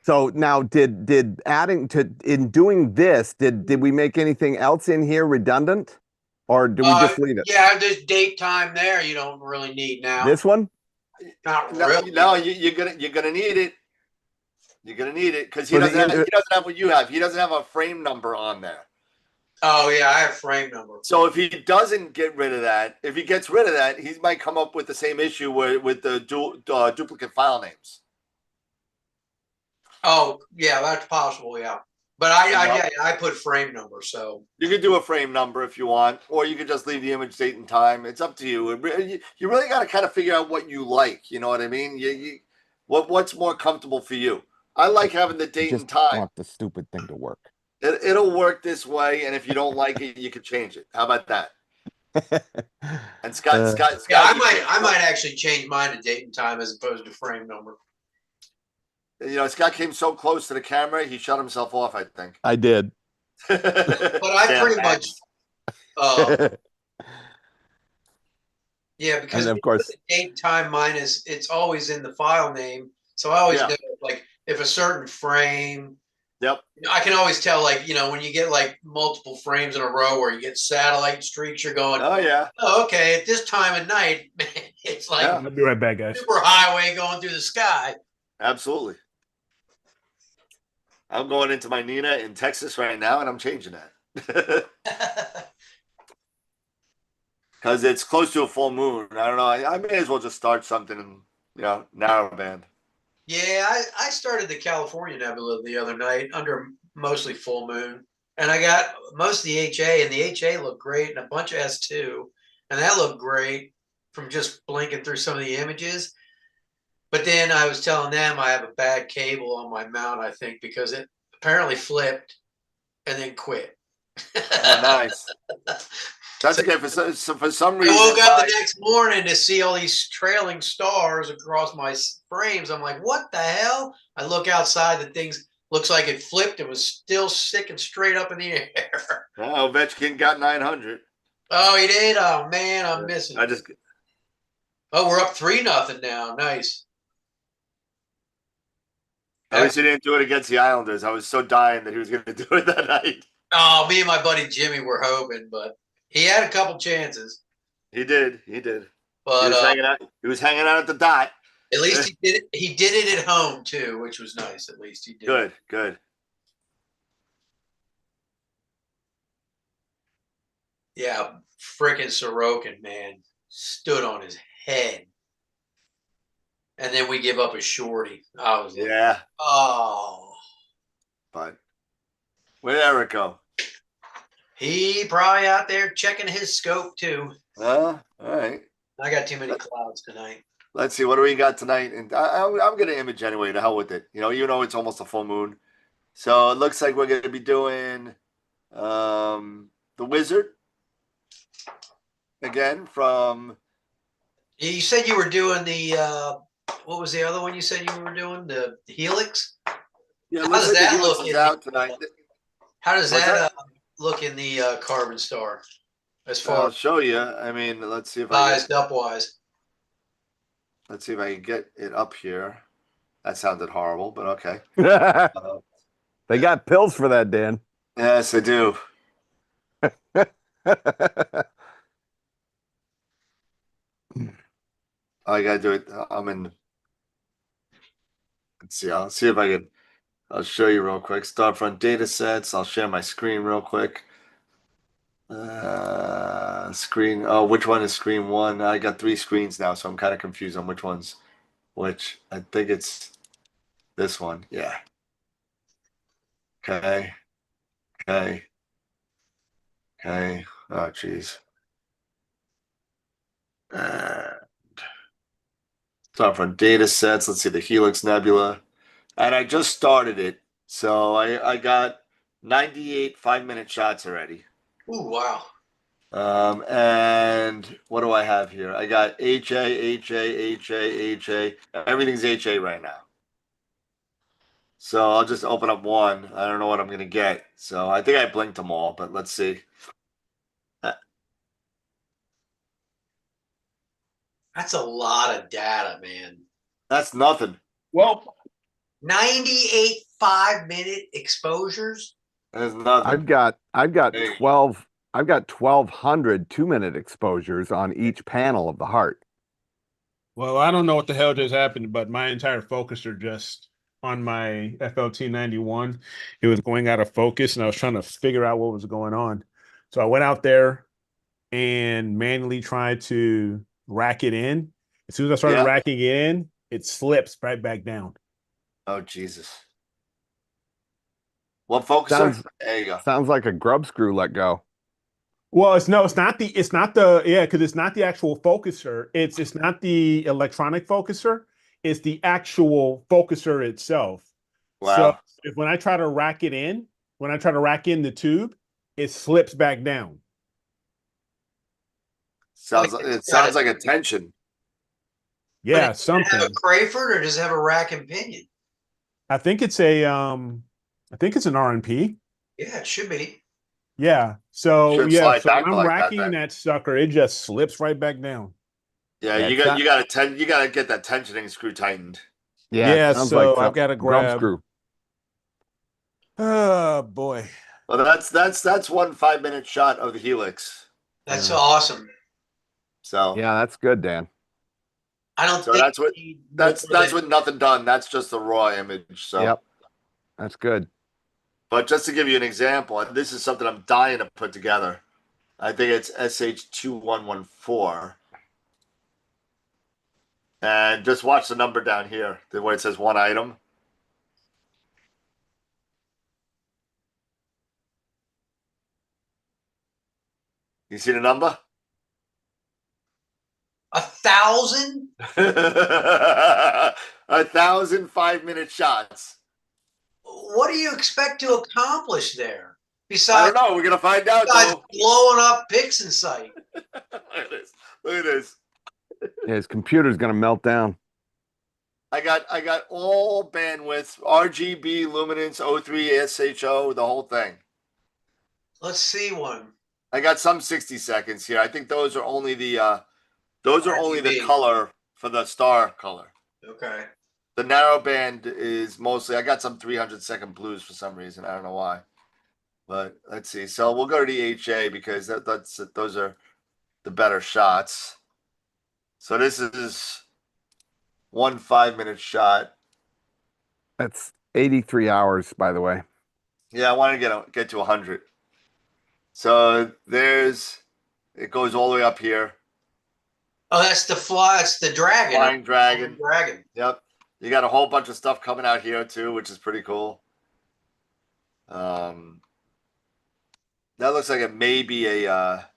So now did in doing this, did we make anything else in here redundant? Or do we just leave it? Yeah, there's date time there you don't really need now. This one? Not No, really. no, you're gonna need it. You're gonna need it because he For the doesn't have what you have. He doesn't have a frame number on there. Oh yeah, I have frame number. So if he doesn't get rid of that, if he gets rid of that, he might come up with the same issue with the duplicate file names. Oh yeah, that's possible. Yeah, but I put frame number, so You could do a frame number if you want, or you could just leave the image date and time. It's up to you. You really got to kind of figure out what you like. You know what I mean? What's more comfortable for you? I like having the date and time. Want the stupid thing to work. It'll work this way, and if you don't like it, you can change it. How about that? And Scott, yeah, I might actually change mine to date and time as opposed to frame number. You know, Scott came so close to the camera, he shut himself off, I think. I did. But I pretty much, yeah, because and of course, date time minus, it's always in the file name. So I always know, like, if a certain frame, yep, I can always tell, like, when you get like multiple frames in a row where you get satellite streaks, you're going, oh yeah, oh, okay, at this time of night, it's like I'll be right back, guys. super highway going through the sky. absolutely. I'm going into my Nina in Texas right now, and I'm changing that because it's close to a full moon. I don't know. I may as well just start something in narrow band. Yeah, I started the California Nebula the other night under mostly full moon, and I got most of the HA, and the HA looked great, and a bunch of S2, and that looked great from just blinking through some of the images. But then I was telling them I have a bad cable on my mount, I think, because it apparently flipped and then quit. Oh, nice. That's okay. For some reason, I woke up the next morning to see all these trailing stars across my frames. I'm like, what the hell? I look outside, the thing's looks like it flipped and was still sticking straight up in the air. Oh, Ovechkin got 900. Oh, he did? Oh, man, I'm missing. Oh, we're up 3-0 now. Nice. At least he didn't do it against the Islanders. I was so dying that he was going to do it that night. Oh, me and my buddy Jimmy were hoping, but he had a couple chances. He did. But he was hanging out at the dot. At least he did it. He did it at home too, which was nice. At least he did. Good. Yeah, freaking Sorokin, man, stood on his head. And then we give up a shorty. I was like, yeah. Oh. But where'd Eric go? He probably out there checking his scope too. All right. I got too many clouds tonight. Let's see. What do we got tonight? And I'm going to image anyway. To hell with it. Even though it's almost a full moon. So it looks like we're going to be doing the Wizard again from. You said you were doing the. What was the other one you said you were doing? The Helix? Yeah, how does that look out tonight? How does that look in the Carbon Star? As far I'll show you. I mean, let's see if sized up wise. Let's see if I can get it up here. That sounded horrible, but okay. They got pills for that, Dan. Yes, I do. I gotta do it. I'm in. Let's see. I'll see if I can. I'll show you real quick. Start front data sets. I'll share my screen real quick. Screen. Oh, which one is screen one? I got 3 screens now, so I'm kind of confused on which one's which. I think it's this one. Yeah. Okay. Okay. Okay. Oh, geez. Start from data sets. Let's see the Helix Nebula. And I just started it. So I got 98 5-minute shots already. Ooh, wow. And what do I have here? I got HA. Everything's HA right now. So I'll just open up one. I don't know what I'm gonna get. So I think I blinked them all, but let's see. That's a lot of data, man. That's nothing. Well, 98 5-minute exposures. I've That's nothing. got Hey. 1,200 2-minute exposures on each panel of the heart. well, I don't know what the hell just happened, but my entire focuser just on my FLT91, it was going out of focus, and I was trying to figure out what was going on. So I went out there and manually tried to rack it in. As soon as I started Yeah. racking it in, it slips right back down. Oh Jesus. What focuser? Sounds There you go. sounds like a grub screw let go. Well, it's not because it's not the actual focuser. It's not the electronic focuser. It's the actual focuser itself. So Wow. when I try to rack it in, when I try to rack in the tube, it slips back down. It sounds like a tension. Yeah, Does it have a something. Crayford or does it have a rack and pinion? I think it's an RNP. Yeah, it should be. Yeah. So Should yeah, slide so when back I'm like that racking then. that sucker, it just slips right back down. Yeah, Yeah, you got you gotta get that tensioning screw tightened. Yeah, it sounds like so I've some got to grub grab. screw. Oh boy. Well, that's 1 5-minute shot of the Helix. That's Yeah. awesome. So Yeah, that's good, Dan. I don't so think that's what you need that's more than- with nothing done. That's just the raw image. So Yep, that's good. but just to give you an example, and this is something I'm dying to put together. I think it's SH2114. And just watch the number down here, where it says 1 item. You see the number? 1,000. 1,000 5-minute shots. What do you expect to accomplish there? I Besides, don't know. We're gonna find out besides though. blowing up pics in sight. Look at this. Look at this. Yeah, his computer's gonna melt down. I got all bandwidths, RGB, luminance, O3, SHO, the whole thing. Let's see one. I got some 60 seconds here. I think those are only the RGB. color for the star color. Okay. The narrow band is mostly I got some 300-second blues for some reason. I don't know why. But let's see. So we'll go to the HA because those are the better shots. So this is 1 5-minute shot. That's 83 hours, by the way. Yeah, I want to get to 100. So it goes all the way up here. Oh, that's the dragon. Flying dragon. Dragon. Yep. You got a whole bunch of stuff coming out here too, which is pretty cool. That looks like it may be a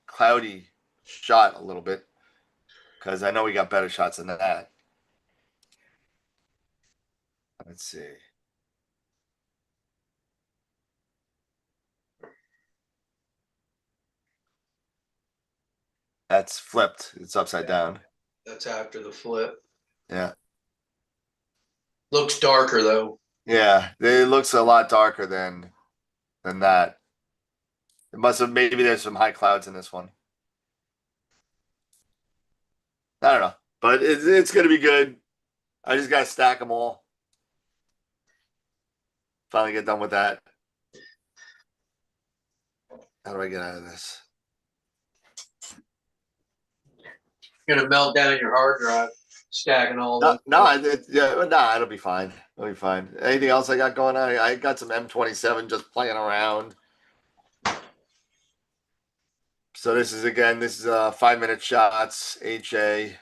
cloudy shot a little bit, because I know we got better shots than that. Let's see. That's flipped. It's upside down. That's after the flip. Yeah. Looks darker though. Yeah. It looks a lot darker than that. It must have, maybe there's some high clouds in this one. I don't know, but it's going to be good. I just got to stack them all. Finally get done with that. How do I get out of this? You're gonna melt down your hard drive. stacking all No, those. it'll be fine. It'll be fine. Anything else I got going on? I got some M27 just playing around. So this is 5-minute shots, HA.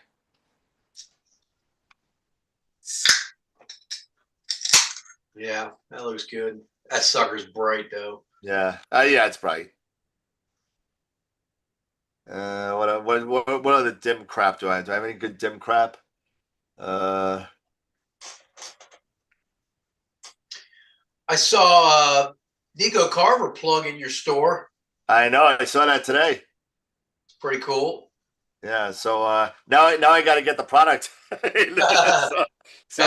Yeah, that looks good. That sucker's bright though. Yeah. Yeah, it's bright. What other dim crap do I have? Do I have any good dim crap? I saw Nico Carver plug in your store. I know, I saw that today. It's pretty cool. Yeah, so now I got to get the product. so,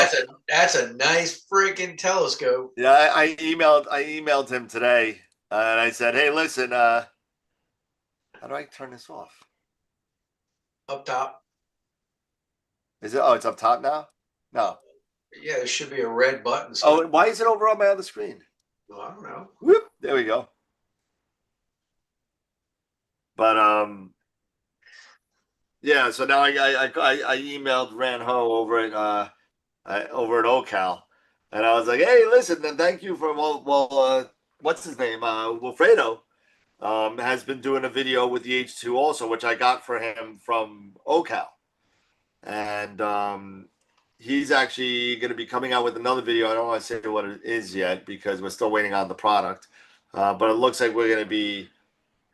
That's a nice freaking telescope. yeah, I emailed him today, and I said, "Hey, listen, how do I turn this off? Up top. Is it? Oh, it's up top now. No. Yeah, there should be a red button. Oh, why is it over on my other screen? Well, I don't know. Whoop! There we go. But yeah. So now I emailed Ranho over at OCal, and I was like, "Hey, listen, and thank you for what's his name? Wilfredo has been doing a video with the H2 also, which I got for him from OCal, and he's actually going to be coming out with another video. I don't want to say what it is yet because we're still waiting on the product, but it looks like we're going to be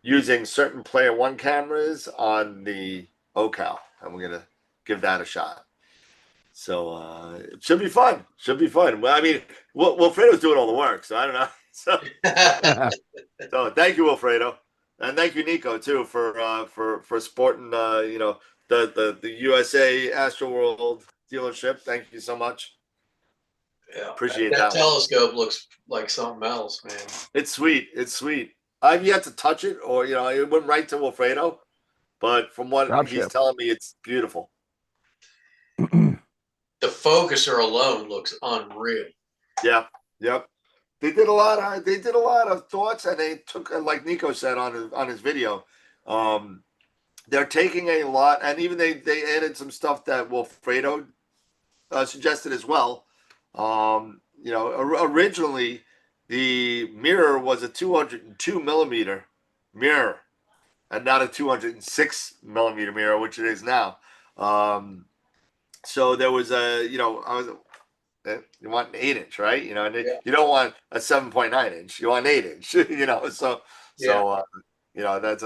using certain Player One cameras on the OCal, and we're going to give that a shot. So it should be fun. Should be fun. Well, I mean, Wilfredo's doing all the work, so I don't know. So thank you, Wilfredo, and thank you, Nico, too, for sporting the USA Astroworld dealership. Thank you so much. Yeah, Appreciate that that one. telescope looks like something else, man. It's sweet. It's sweet. I've yet to touch it, or it went right to Wilfredo, but from what he's telling me, it's beautiful. The focuser alone looks unreal. Yeah. Yep. They did a lot of thoughts, and they took, like Nico said on his video, they're taking a lot, and even they added some stuff that Wilfredo suggested as well. Originally the mirror was a 202 millimeter mirror, and not a 206 millimeter mirror, which it is now. So there was you want an 8-inch, right? You don't want a 7.9 inch. You want an 8-inch. That's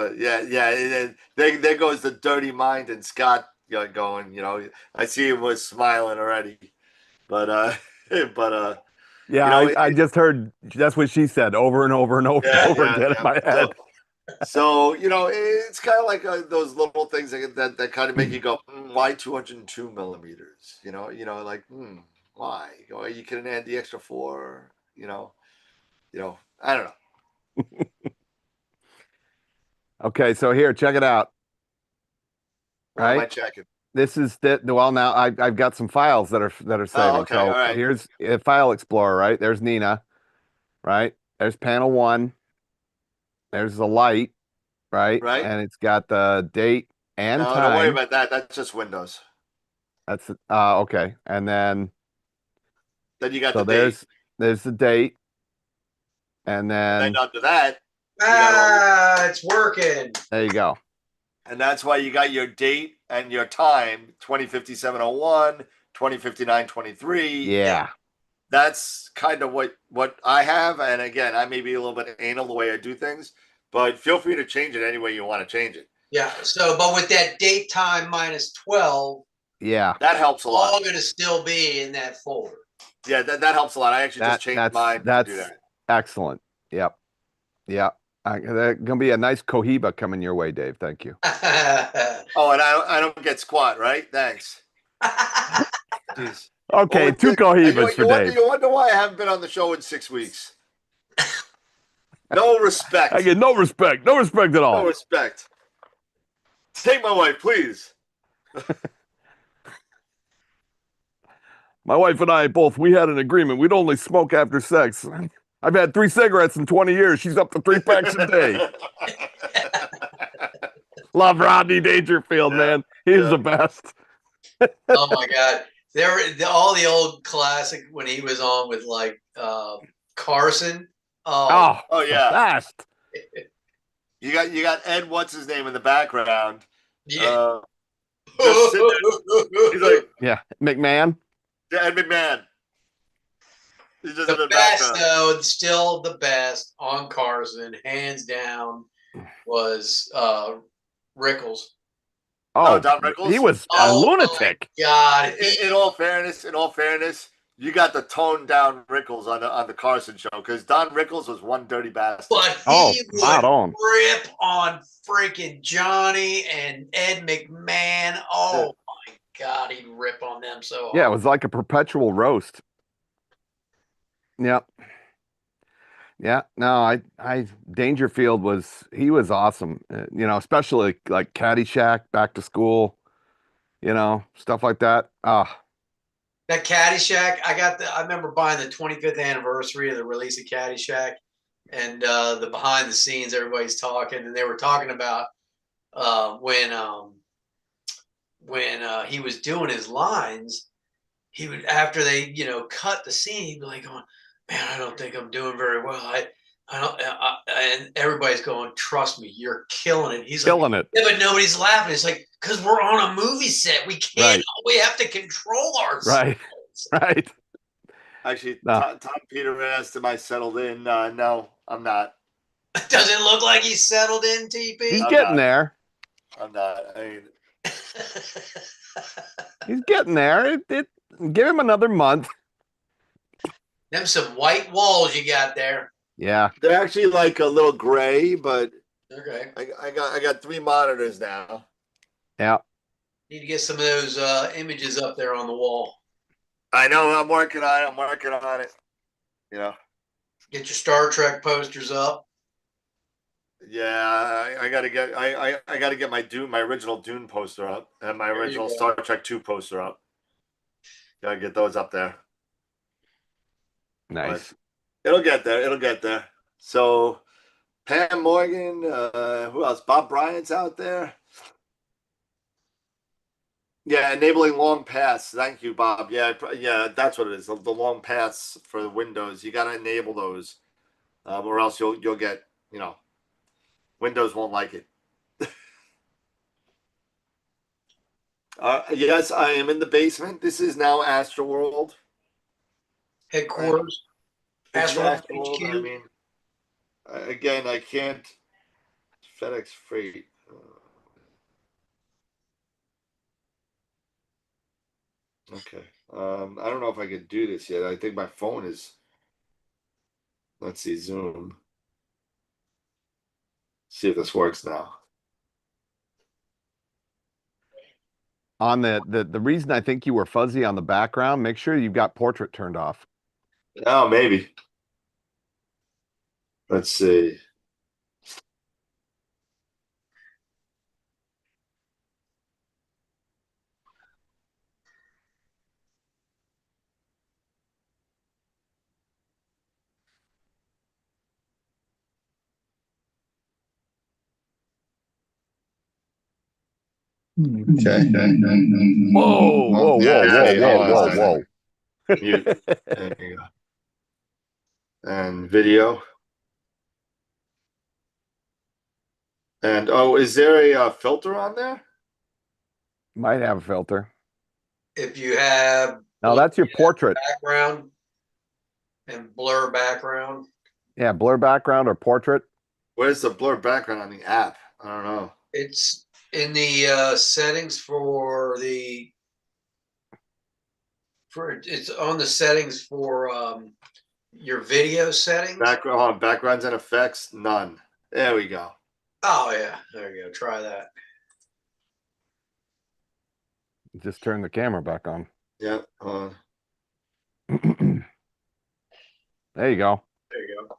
there goes the dirty mind and Scott going. I see him was smiling already, but yeah, I just heard that's what she said over and over and over and over again in my head. So it's kind of like those little things that kind of make you go, why 202 millimeters? Why? You couldn't add the extra 4. I don't know. Okay, so here, check it out. What am I checking? This is now I've got some files that are saving. Okay, so all right. Here's a file explorer, right? There's Nina, right? There's panel 1. There's the light, right? Right. And it's got the date and time. Don't worry about that. That's just Windows. That's okay. And then you got the date. There's the date. And then under that, it's working. There you go. And that's why you got your date and your time, 2057:01, 2059:23. Yeah. That's kind of what I have. And again, I may be a little bit anal the way I do things, but feel free to change it any way you want to change it. Yeah. So, but with that date time minus 12, yeah, that helps a lot. All going to still be in that folder. Yeah, that helps a lot. I actually just changed mine to do that. Excellent. Yep. There's gonna be a nice Cohiba coming your way, Dave. Thank you. Oh, and I don't get squat, right? Thanks. Jeez. Okay, 2 Cohibas for Dave. You wonder why I haven't been on the show in 6 weeks. No respect. I get no respect. No respect at all. No respect. Take my wife, please. My wife and I we had an agreement. We'd only smoke after sex. I've had 3 cigarettes in 20 years. She's up to 3 packs a day. Love Rodney Dangerfield, man. He's the best. Oh my God. There were all the old classic when he was on with like Carson. Oh, Oh, Oh the yeah, best. you got Ed. What's his name in the background? yeah. Just sitting there. He's like Yeah, McMahon. Ed McMahon. He's just in The the best background. though, still the best on Carson, hands down, was Rickles. Oh, Oh, Don he Rickles. was a Oh my lunatic. God. In all fairness, you got the toned down Rickles on the Carson show because Don Rickles was one dirty bastard. But Oh, he spot would on. rip on freaking Johnny and Ed McMahon. Oh my God, he'd rip on them so Yeah, it hard. was like a perpetual roast. Yep. Yeah. No, Dangerfield he was awesome. Especially like Caddyshack, Back to School, stuff like that. Ah, That Caddyshack, I remember buying the 25th anniversary of the release of Caddyshack, and the behind the scenes, everybody's talking, and they were talking about when he was doing his lines, he would after they cut the scene, he'd be like, going, "Man, I don't think I'm doing very well. I don't," and everybody's going, "Trust me, you're killing it." He's like, killing it. "Yeah, but nobody's laughing." It's like, because we're on a movie set, we can't. Right. We have to control ourselves. Right. Right. Actually, No. Tom Peter asked, "Am I settled in?" No, I'm not. Does it look like he's settled in, He's TP? I'm getting not. there. I'm not. I mean, He's getting there. Give him another month. Them some white walls you got there. Yeah. they're actually like a little gray, but Okay. I got 3 monitors now. Yeah. Need to get some of those images up there on the wall. I know. I'm working on it. I'm working on it. You know. Get your Star Trek posters up. Yeah, I gotta get I gotta get my original Dune poster up and my There you original go. Star Trek 2 poster up. Gotta get those up there. Nice. But it'll get there. It'll get there. So Pam Morgan, who else? Bob Bryant's out there. Yeah, enabling long paths. Thank you, Bob. Yeah, that's what it is. The long paths for the Windows. You gotta enable those, or else you'll get Windows won't like it. Yes, I am in the basement. This is now Astroworld. Headquarters. This is Astroworld Astroworld. I HQ. mean, again, I can't. FedEx Freight. Okay. I don't know if I can do this yet. I think my phone is. Let's see, Zoom. See if this works now. On the reason I think you were fuzzy on the background, make sure you've got portrait turned off. Oh, maybe. Let's see. Okay. Whoa, whoa, Yeah, whoa, whoa, see, whoa, hold on a whoa, second. whoa. Mute. There you go. And video. And oh, is there a filter on there? Might have a filter. If you have No, that's your portrait. background and blur background. Yeah, blur background or portrait. Where's the blur background on the app? I don't know. It's in the settings for it's on the settings for your video settings. Backgrounds and effects, none. There we go. Oh yeah, there you go. Try that. Just turn the camera back on. Yeah. There you go. There you go.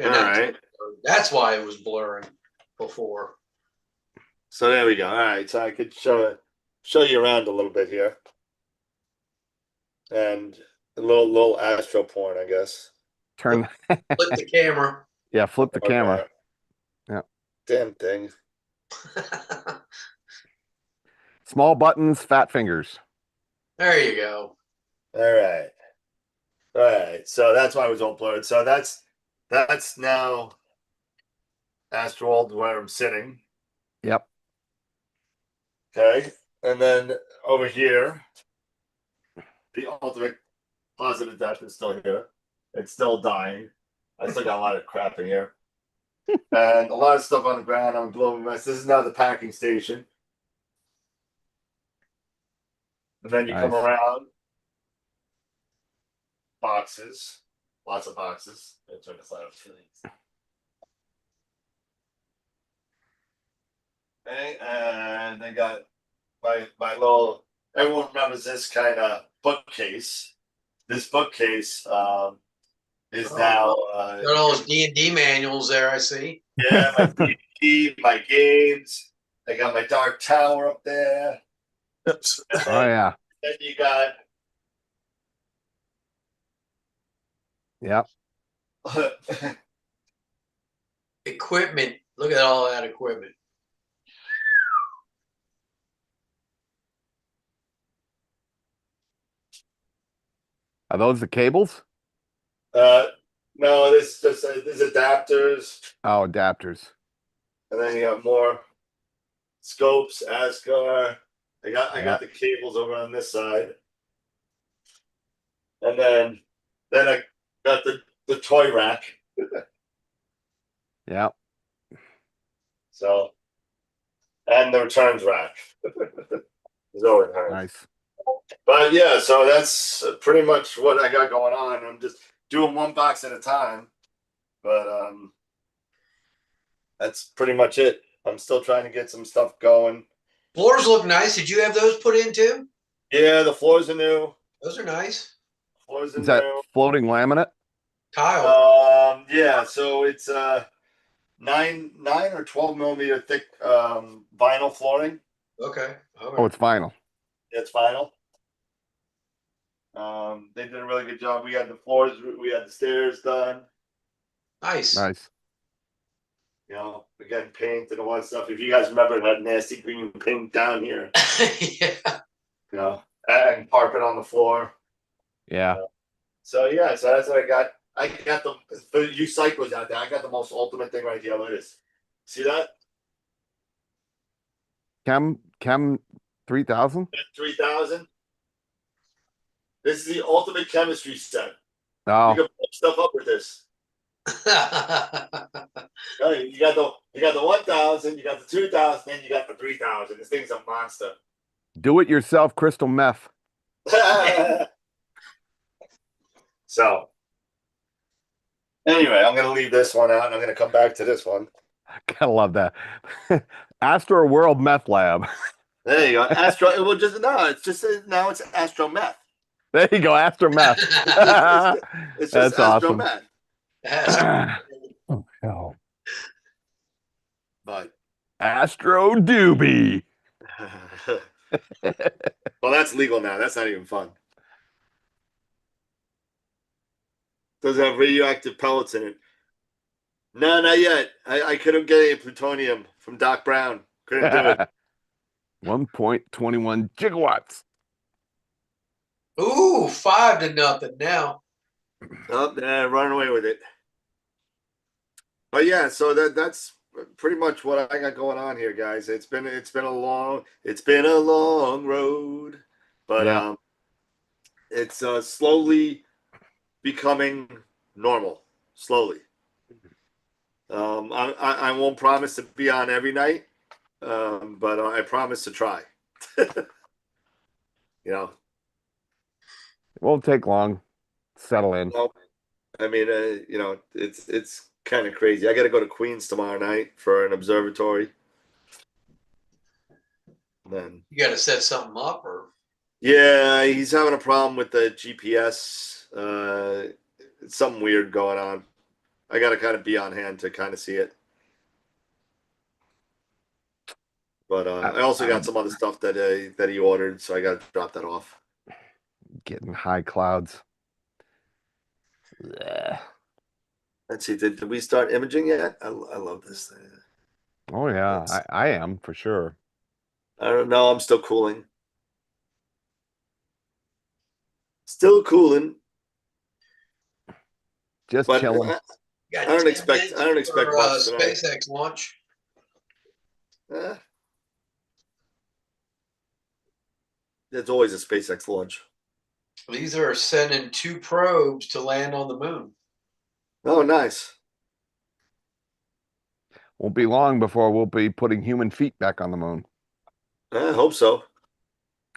All right. That's why it was blurring before. So there we go. All right. So I could show you around a little bit here, and a little astro porn, I guess. Turn. Flip the camera. Yeah, flip the camera. Yeah. Damn thing. Small buttons, fat fingers. There you go. All right. All right. So that's why it was all blurred. So that's now Astroworld where I'm sitting. Yep. Okay. And then over here, the ultimate positive depth is still here. It's still dying. I still got a lot of crap in here. And a lot of stuff on the ground. I'm a global mess. This is now the packing station. And then you come Nice. around. Boxes. Lots of boxes. Let's turn this light up. Okay, and they got my little. Everyone remembers this kind of bookcase. This bookcase is now Got all those D&D manuals there, I see. yeah, my D&D, my games. I got my Dark Tower up there. And Oh yeah. then you got Yep. Equipment. Look at all that equipment. Are those the cables? no, this adapters, Oh, adapters. and then you got more scopes, Ascar. I got the cables over on this side. And then I got the toy rack. Yep. So and the returns rack. There's always returns. Nice. But yeah, so that's pretty much what I got going on. I'm just doing one box at a time. But that's pretty much it. I'm still trying to get some stuff going. Floors look nice. Did you have those put in too? Yeah, the floors are new. Those are nice. Floors are Is that new. floating laminate? Tile. Yeah, so it's 9 or 12 millimeter thick vinyl flooring. Okay. Oh, it's vinyl. It's vinyl. They did a really good job. We had the floors, we had the stairs done. Nice. Nice. You know, again, paint and all that stuff. If you guys remember that nasty green paint down here, Yeah. you know, and carpet on the floor. Yeah. So yeah, so that's what I got. I got the for you psychos out there. I got the most ultimate thing right here. Look at this. See that? Chem 3000? 3000. This is the ultimate chemistry set. You Oh, can put stuff up with this. You got the 1000, you got the 2000, then you got the 3000. This thing's a monster. do it yourself crystal meth. So anyway, I'm gonna leave this one out and I'm gonna come back to this one. Gotta love that. Astroworld Meth Lab. There you go. Astro. It will just no. It's just now it's Astro Meth. There you go, Astro Meth. It's just That's Astro awesome. Meth. Oh, hell. But Astro Doobie. well, that's legal now. That's not even fun. Does it have radioactive pellets in it? No, not yet. I couldn't get any plutonium from Doc Brown. Couldn't do it. 1.21 gigawatts. Ooh, 5-0 now. Oh, running away with it. But yeah, so that's pretty much what I got going on here, guys. It's been a long road, but Yeah. it's slowly becoming normal. Slowly. I won't promise to be on every night, but I promise to try. You know, It won't take long. Settle in. well, I mean, you know, it's kind of crazy. I got to go to Queens tomorrow night for an observatory. Then You got to set something up, or yeah, he's having a problem with the GPS. It's something weird going on. I got to kind of be on hand to kind of see it. But I also got some other stuff that he ordered, so I got to drop that off. Getting high clouds. Yeah. Let's see. Did we start imaging yet? I love this thing. Oh yeah, I am for sure. I don't know. I'm still cooling. Still cooling, Just but chilling. Got I don't 10 expect minutes much for tonight. SpaceX launch. Eh, there's always a SpaceX launch. These are sending 2 probes to land on the moon. Oh, nice. Won't be long before we'll be putting human feet back on the moon. I hope so.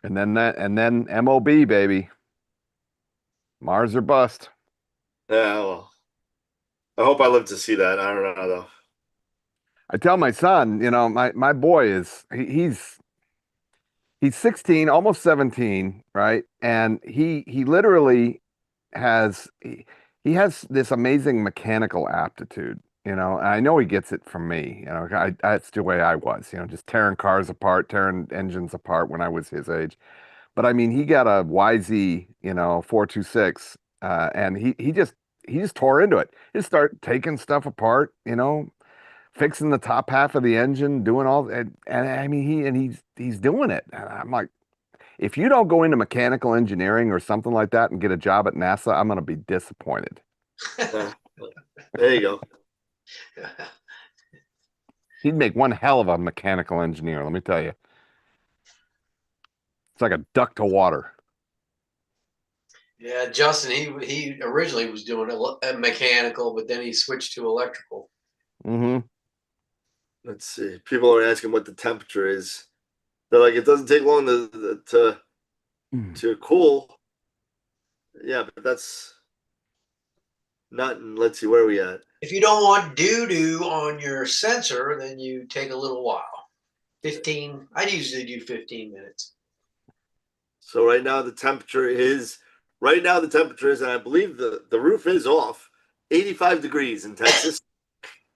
And then MOB, baby. Mars or bust. Yeah, well, I hope I live to see that. I don't know though. I tell my son, my boy is he's 16, almost 17, right? And he literally he has this amazing mechanical aptitude, and I know he gets it from me. That's the way I was, just tearing cars apart, tearing engines apart when I was his age. But I mean, he got a YZ, 426, and he just tore into it. He just start taking stuff apart, fixing the top half of the engine, doing all, and I mean, he's doing it. And I'm like, if you don't go into mechanical engineering or something like that and get a job at NASA, I'm going to be disappointed. Yeah. There you go. He'd make one hell of a mechanical engineer, let me tell you. It's like a duck to water. Yeah, Justin, he originally was doing a mechanical, but then he switched to electrical. Mm-hmm. Let's see. People are asking what the temperature is. They're like, it doesn't take long to cool. Yeah, but that's not. Let's see, where are we at? If you don't want doo-doo on your sensor, then you take a little while. 15, I usually do 15 minutes. So right now the temperature is, and I believe the roof is off, 85 degrees in Texas.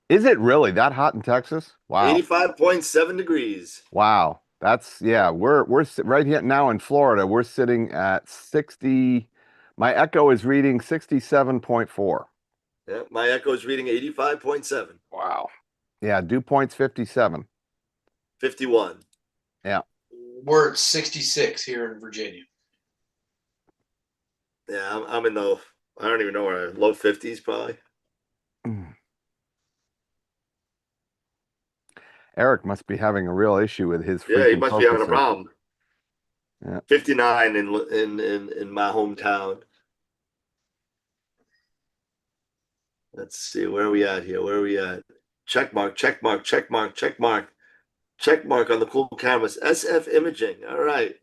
Is it really that hot in Texas? Wow. 85.7 degrees. Wow. We're right here now in Florida. We're sitting at 60. My Echo is reading 67.4. Yeah, my Echo is reading 85.7. Wow. Yeah, dew point's 57. 51. Yeah. We're at 66 here in Virginia. Yeah, I'm in the, I don't even know where, low 50s probably. Eric must be having a real issue with his Yeah, he freaking must be having a focuser. problem. Yeah. 59 in my hometown. Let's see, where are we at here? Where are we at? Check mark, check mark, check mark, check mark. Check mark on the cool cameras. SF imaging. All right.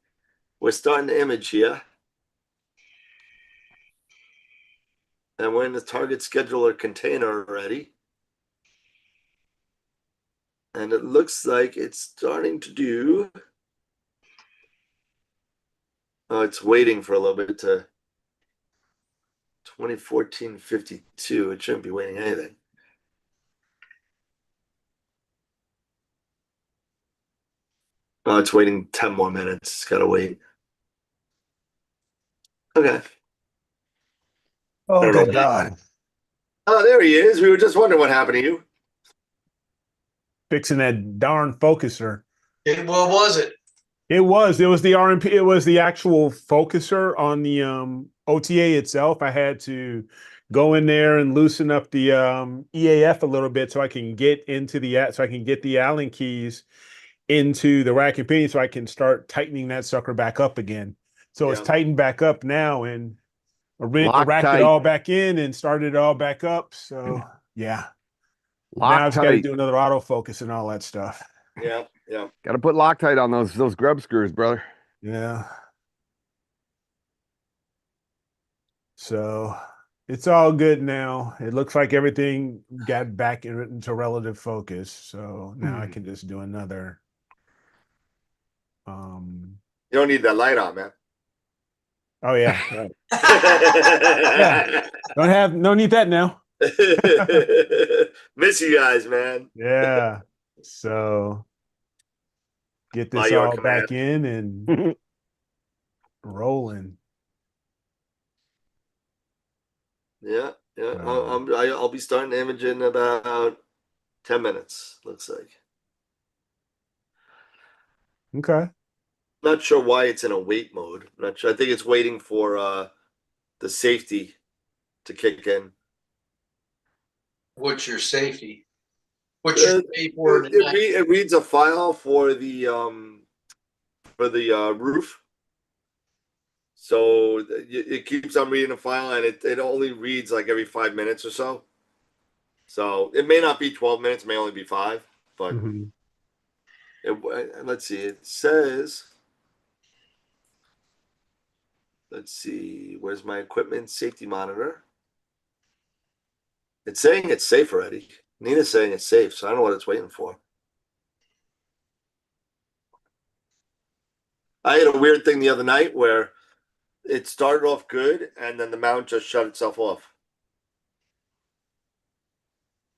We're starting to image here. And we're in the target scheduler container already. And it looks like it's starting to do. Oh, it's waiting for a little bit to 2014-52. It shouldn't be waiting anything. Oh, it's waiting 10 more minutes. It's got to wait. Okay. Oh, I don't good know. God. Oh, there he is. We were just wondering what happened to you. Fixing that darn focuser. What was it? It was the RMP, it was the actual focuser on the OTA itself. I had to go in there and loosen up the EAF a little bit so I can get the Allen keys into the rack and pinion so I can start tightening that sucker back up again. So it's Yeah. tightened back up now, and I racked it Loctite. all back in and started it all back up. So yeah. Now I just got to Loctite. do another autofocus and all that stuff. Yeah. Yeah. Got to put Loctite on those grub screws, brother. Yeah. So it's all good now. It looks like everything got back into relative focus. So now I can just do another. You don't need that light on, man. Oh yeah, right. Yeah. No need that now. Miss you guys, man. Yeah. So get By this your all command. back in and rolling. Yeah, yeah. So, I'll be starting to image in about 10 minutes. Looks like. okay. Not sure why it's in a wait mode. Not sure. I think it's waiting for the safety to kick in. What's your safety? What's your safe word It, tonight? it reads a file for the roof. So it keeps on reading a file, and it only reads like every 5 minutes or so. So it may not be 12 minutes, it may only be 5, but Mhm. let's see. It says, let's see, where's my equipment safety monitor? It's saying it's safe already. Nina's saying it's safe, so I don't know what it's waiting for. I had a weird thing the other night where it started off good, and then the mount just shut itself off.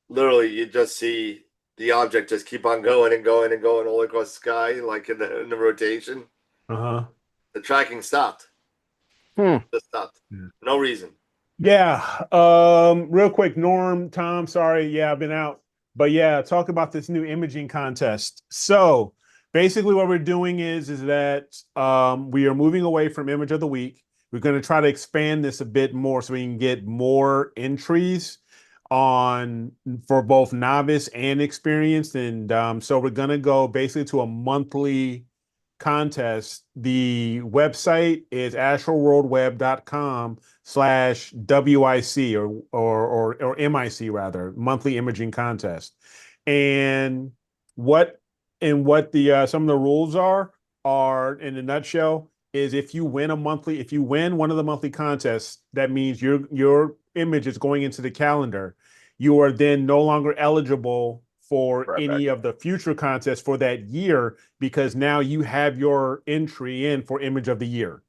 Literally, you just see the object just keep on going and going and going all across the sky, like in the rotation. Uh-huh. The tracking stopped. Hmm. Just stopped. Yeah. No reason. Yeah. Real quick, Norm, Tom, sorry. Yeah, I've been out. But yeah, talk about this new imaging contest. So basically what we're doing is that we are moving away from image of the week. We're going to try to expand this a bit more so we can get more entries on for both novice and experienced. And so we're going to go basically to a monthly contest. The website is astroworldweb.com/WIC or MIC rather, monthly imaging contest. And what what the some of the rules are in a nutshell is if you win one of the monthly contests, that means your image is going into the calendar. You are then no longer eligible for any of the future contests for that year because now you have your entry in for image of the year.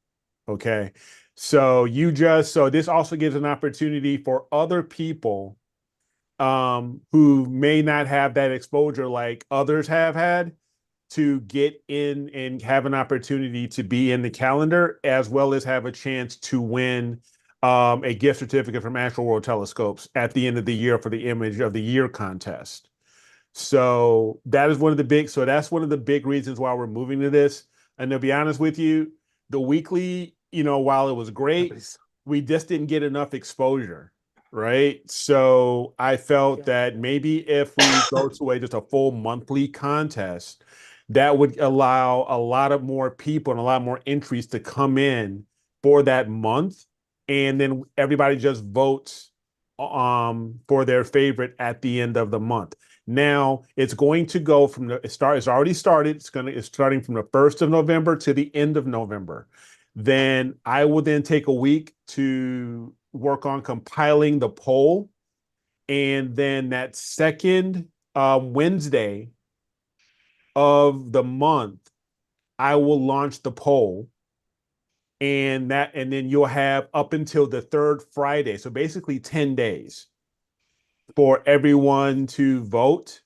Okay. So this also gives an opportunity for other people who may not have that exposure like others have had to get in and have an opportunity to be in the calendar, as well as have a chance to win a gift certificate from Astroworld Telescopes at the end of the year for the Image of the Year contest. So that's one of the big reasons why we're moving to this. And to be honest with you, the weekly, while it was great, we just didn't get enough exposure, right? So I felt that maybe if we go to just a full monthly contest, that would allow a lot of more people and a lot more entries to come in for that month, and then everybody just votes for their favorite at the end of the month. Now it's going to go from it's already started. It's starting from the 1st of November to the end of November. Then I will then take a week to work on compiling the poll. And then that second Wednesday of the month, I will launch the poll. And then you'll have up until the third Friday. So basically 10 days for everyone to vote.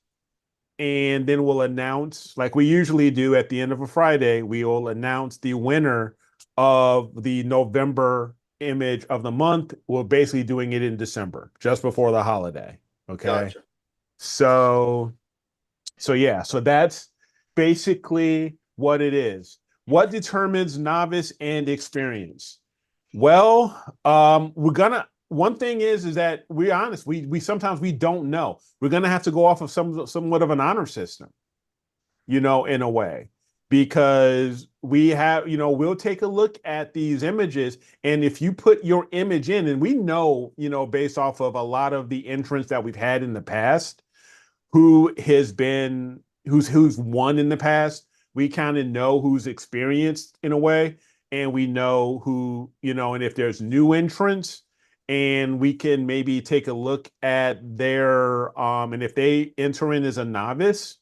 And then we'll announce, like we usually do at the end of a Friday, we will announce the winner of the November image of the month. We're basically doing it in December, just before the holiday. Okay. Gotcha. So yeah, so that's basically what it is. What determines novice and experience? Well, one thing is that we're honest. We sometimes we don't know. We're gonna have to go off of somewhat of an honor system, in a way, because we'll take a look at these images, and if you put your image in, and we know, based off of a lot of the entrants that we've had in the past, who's won in the past, we kind of know who's experienced in a way, and we know who, and if there's new entrants, and we can maybe take a look at their and if they enter in as a novice,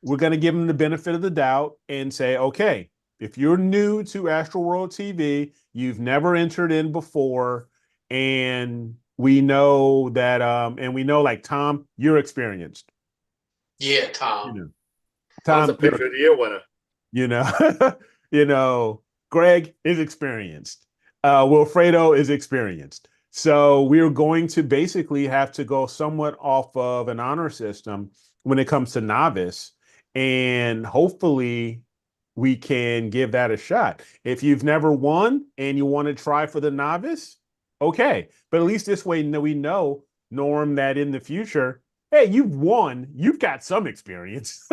we're going to give them the benefit of the doubt and say, okay, if you're new to Astroworld TV, you've never entered in before, and we know that and we know, like, Tom, you're experienced. Yeah, You Tom. know, That was a Tom, picture of the year winner. you know, Greg is experienced. Wilfredo is experienced. So we're going to basically have to go somewhat off of an honor system when it comes to novice. And hopefully we can give that a shot. If you've never won and you want to try for the novice, okay. But at least this way we know, Norm, that in the future, hey, you've won, you've got some experience.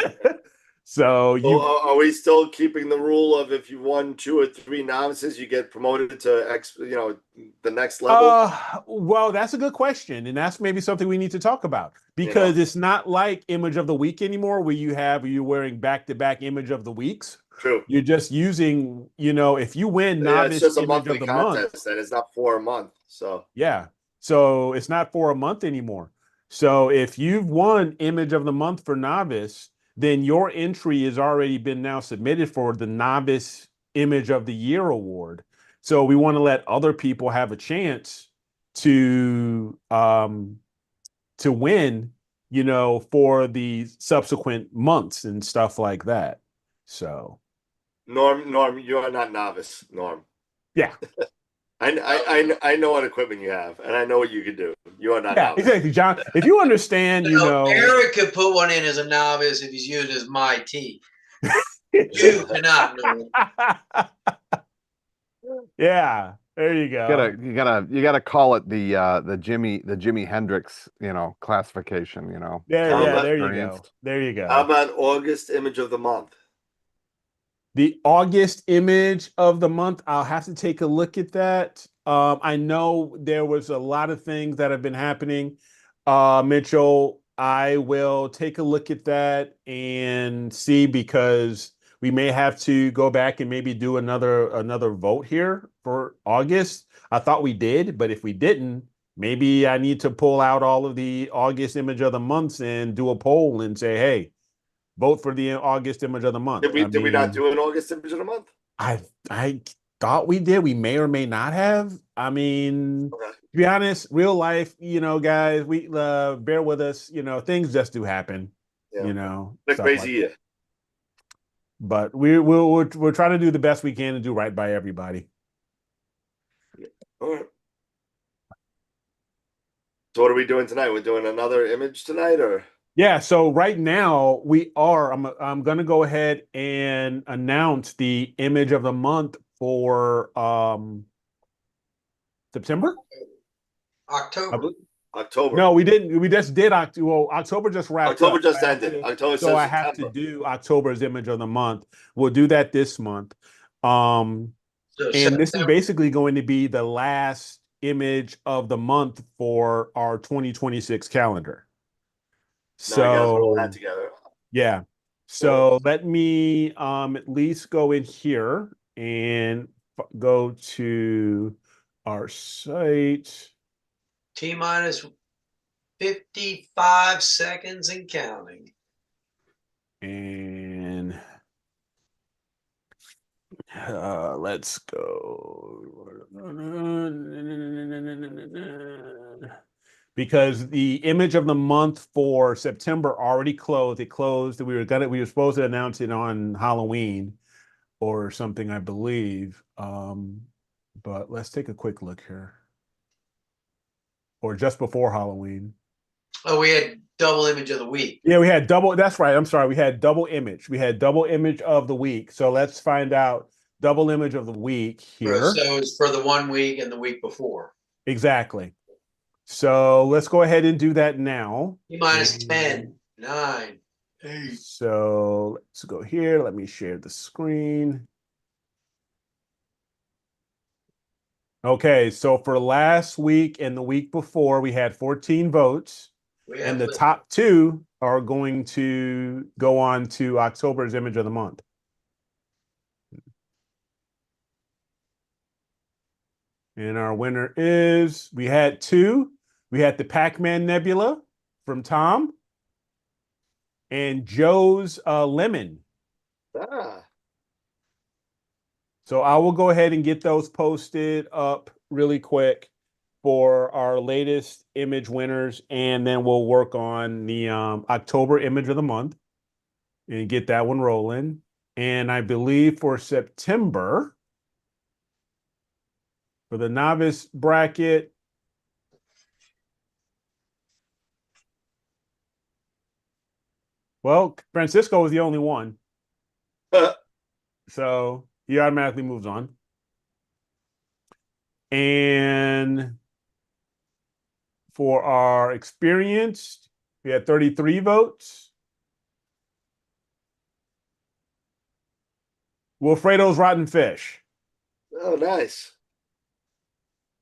So So you are we still keeping the rule of if you won 2 or 3 novices, you get promoted to the next level? well, that's a good question. And that's maybe something we need to talk about You know, because it's not like image of the week anymore, where you're wearing back-to-back image of the weeks. true. You're just using, if you win Yeah, it's novice just a image of monthly the month, contest, and it's not for a month. So yeah. So it's not for a month anymore. So if you've won image of the month for novice, then your entry has already been now submitted for the novice image of the year award. So we want to let other people have a chance to win, for the subsequent months and stuff like that. So Norm, you are not novice, Norm. yeah. I know what equipment you have, and I know what you can do. You are not Yeah, novice. exactly, John. If you understand, Eric could put one in as a novice if he's using his my tea. You cannot know. Yeah, there you go. You gotta call it the Jimi Hendrix, classification, There, How yeah, about there you go. experienced. There you how go. about August image of the month? The August image of the month, I'll have to take a look at that. I know there was a lot of things that have been happening. Mitchell, I will take a look at that and see because we may have to go back and maybe do another vote here for August. I thought we did, but if we didn't, maybe I need to pull out all of the August image of the months and do a poll and say, hey, vote for the August image of the month. Did we not do an August image of the month? I thought we did. We may or may not have. I mean, Okay. to be honest, real life, guys, we bear with us. Things just do happen. Yeah. A Stuff crazy like year. that. But we're trying to do the best we can and do right by everybody. All right. So what are we doing tonight? We're doing another image tonight, or Yeah, so right now we are. I'm going to go ahead and announce the image of the month for September. I October. believe. October? No, we didn't. We just did October. Well, October just wrapped October up. just ended. October So says I have to September. do October's image of the month. We'll do that this month. Um, So and this is September. basically going to be the last image of the month for our 2026 calendar. Now I gotta put all that So together. yeah. So let me at least go in here and go to our site. T minus 55 seconds and counting. And let's go. Because the image of the month for September already closed. It closed. We were supposed to announce it on Halloween or something, I believe. But let's take a quick look here. Or just before Halloween. Oh, we had double image of the week. Yeah, we had double. That's right. I'm sorry. We had double image. We had double image of the week. So let's find out double image of the week here. So it's for the 1 week and the week before. Exactly. So let's go ahead and do that now. T minus 10, 9, 8. So let's go here. Let me share the screen. Okay, so for last week and the week before, we had 14 votes. And the top 2 are going to go on to October's image of the month. And our winner is, we had 2. We had the Pac-Man Nebula from Tom and Joe's Lemon. Ah. So I will go ahead and get those posted up really quick for our latest image winners. And then we'll work on the October image of the month and get that one rolling. And I believe for September, for the novice bracket, well, Francisco was the only one. So he automatically moves on. And for our experienced, we had 33 votes. Wilfredo's Rotten Fish. Oh, nice.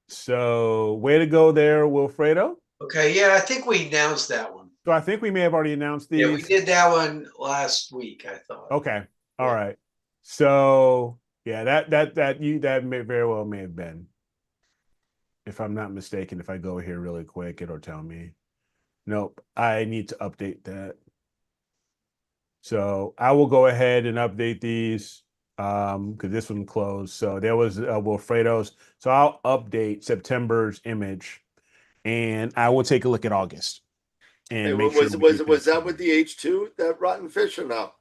So way to go there, Wilfredo. Okay, yeah, I think we announced that one. So I think we may have already announced Yeah, we these. did that one last week, I thought. Okay. All Yeah. right. So yeah, that may very well may have been. If I'm not mistaken, if I go here really quick, it'll tell me. Nope. I need to update that. So I will go ahead and update these because this one closed. So there was Wilfredo's. So I'll update September's image and I will take a look at August Hey, and make sure we keep was that that with the H2, that rotten fish, or no?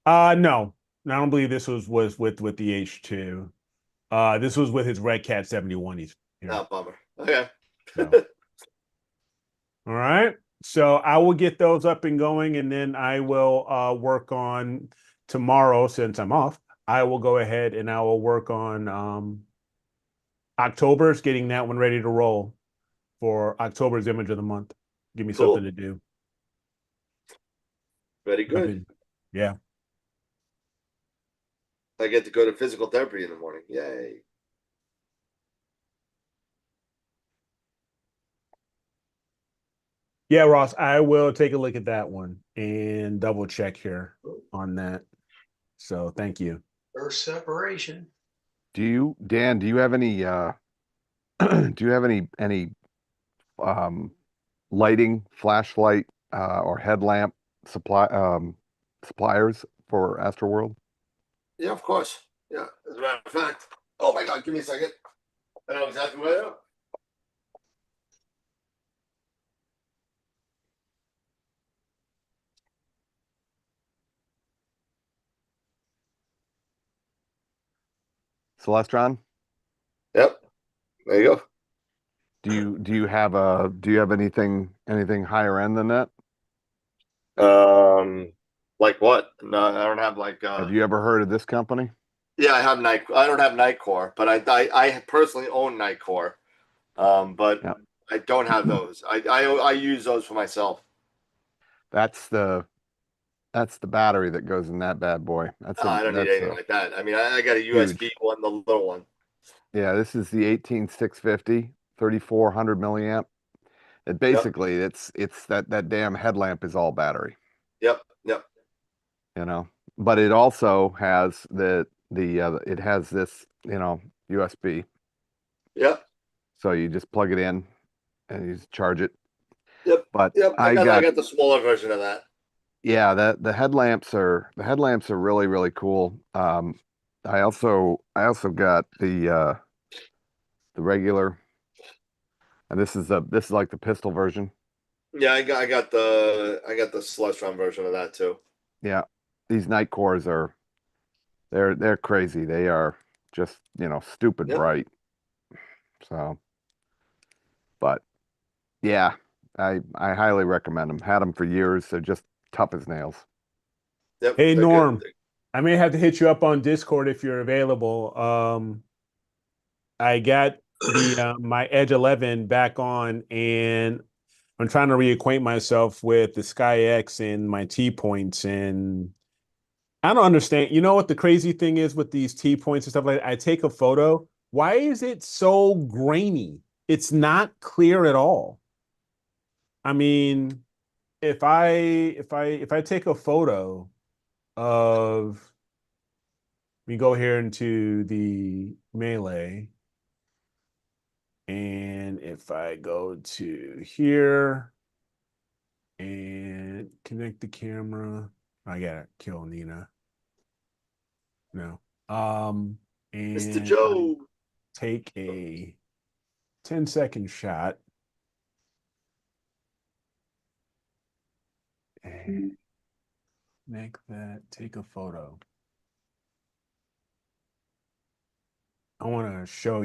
No. I don't believe this was with the H2. This was with his Red Cat 71. He's here. No, bummer. Okay. So. All right. So I will get those up and going, and then I will work on tomorrow since I'm off. I will go ahead and I will work on October's, getting that one ready to roll for October's image of the month. Give me Cool. something to do. Very good. Yeah. I get to go to physical therapy in the morning. Yay. Yeah, Ross, I will take a look at that one and double check here on that. So thank you. First separation. Dan, do you have any do you have any lighting, flashlight, or headlamp suppliers for Astroworld? Yeah, of course. Yeah, as a matter of fact. Oh my God, give me a second. I know exactly where I am. Celestron? Yep. There you go. Do you have anything higher end than that? Like what? No, I don't have like Have you ever heard of this company? yeah, I have night. I don't have Nightcore, but I personally own Nightcore. But Yeah. I don't have those. I use those for myself. That's the battery that goes in that bad boy. No, I don't need anything like that. I mean, I got a USB one, the little one. Yeah, this is the 18650, 3400 milliamp. It basically it's that damn headlamp is all battery, Yep. you know. But it also has it has this, USB. Yep. So you just plug it in and you just charge it. Yep. But Yep. I I got the smaller version of that. yeah, the headlamps are really, really cool. I also got the regular, and this is like the pistol version. Yeah, I got the Celestron version of that too. Yeah, these night cores are they're crazy. They are just, stupid Yep. bright. So, but yeah, I highly recommend them. Had them for years. They're just tough as nails. Yep. Hey, they're Norm, good. I may have to hit you up on Discord if you're available. I got the my Edge 11 back on, and I'm trying to reacquaint myself with the Sky X and my T points, and I don't understand. You know what the crazy thing is with these T points and stuff like that? I take a photo. Why is it so grainy? It's not clear at all. I mean, if I take a photo of, we go here into the melee, and if I go to here and connect the camera, I gotta kill Nina. No. And Mr. Joe. take a 10-second shot. And make that, take a photo. I want to show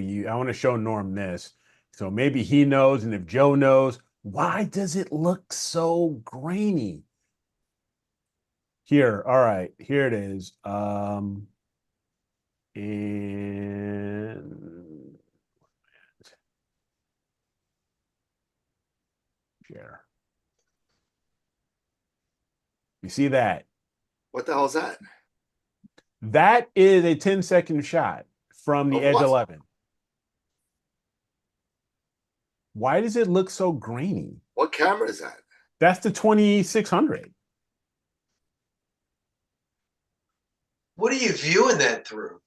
Norm this. So maybe he knows, and if Joe knows, why does it look so grainy? Here, all right, here it is. And share. You see that? What the hell's that? That is a 10-second shot from the Of Edge what? 11. Why does it look so grainy? What camera is that? That's the 2600. What are you viewing that through?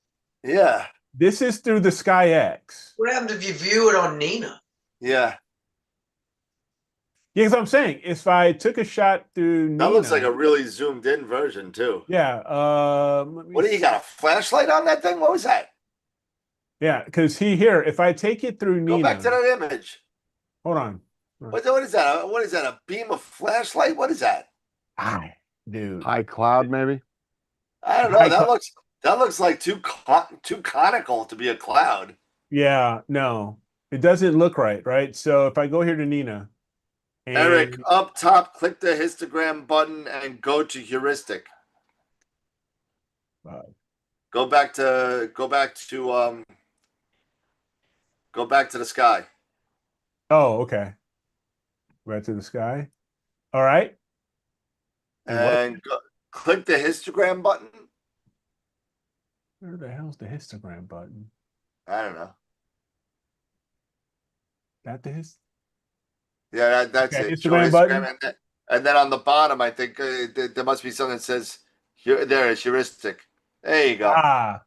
Yeah. This is through the Sky X. What happened if you view it on Nina? Yeah. Yeah, because I'm saying if I took a shot through That looks like Nina, a really zoomed in version too. yeah. Let me What do you see. got? A flashlight on that thing? What was that? Yeah, because here, if I take it through Go Nina, back to that image. hold on. What is that? What is that? A beam of flashlight? What is that? Hi, dude. High cloud, maybe. I don't know. That looks like too conical to be a cloud. Yeah, no, it doesn't look right, right? So if I go here to Nina, Eric, and up top, click the histogram button and go to heuristic. uh, Go back to the sky. oh, okay, right to the sky. All right. And what? And click the histogram button. Where the hell's the histogram button? I don't know. That the his? Yeah, that's Okay, it. Show Instagram button. and then on the bottom, I think there must be something that says here. There is heuristic. There you go. Ah,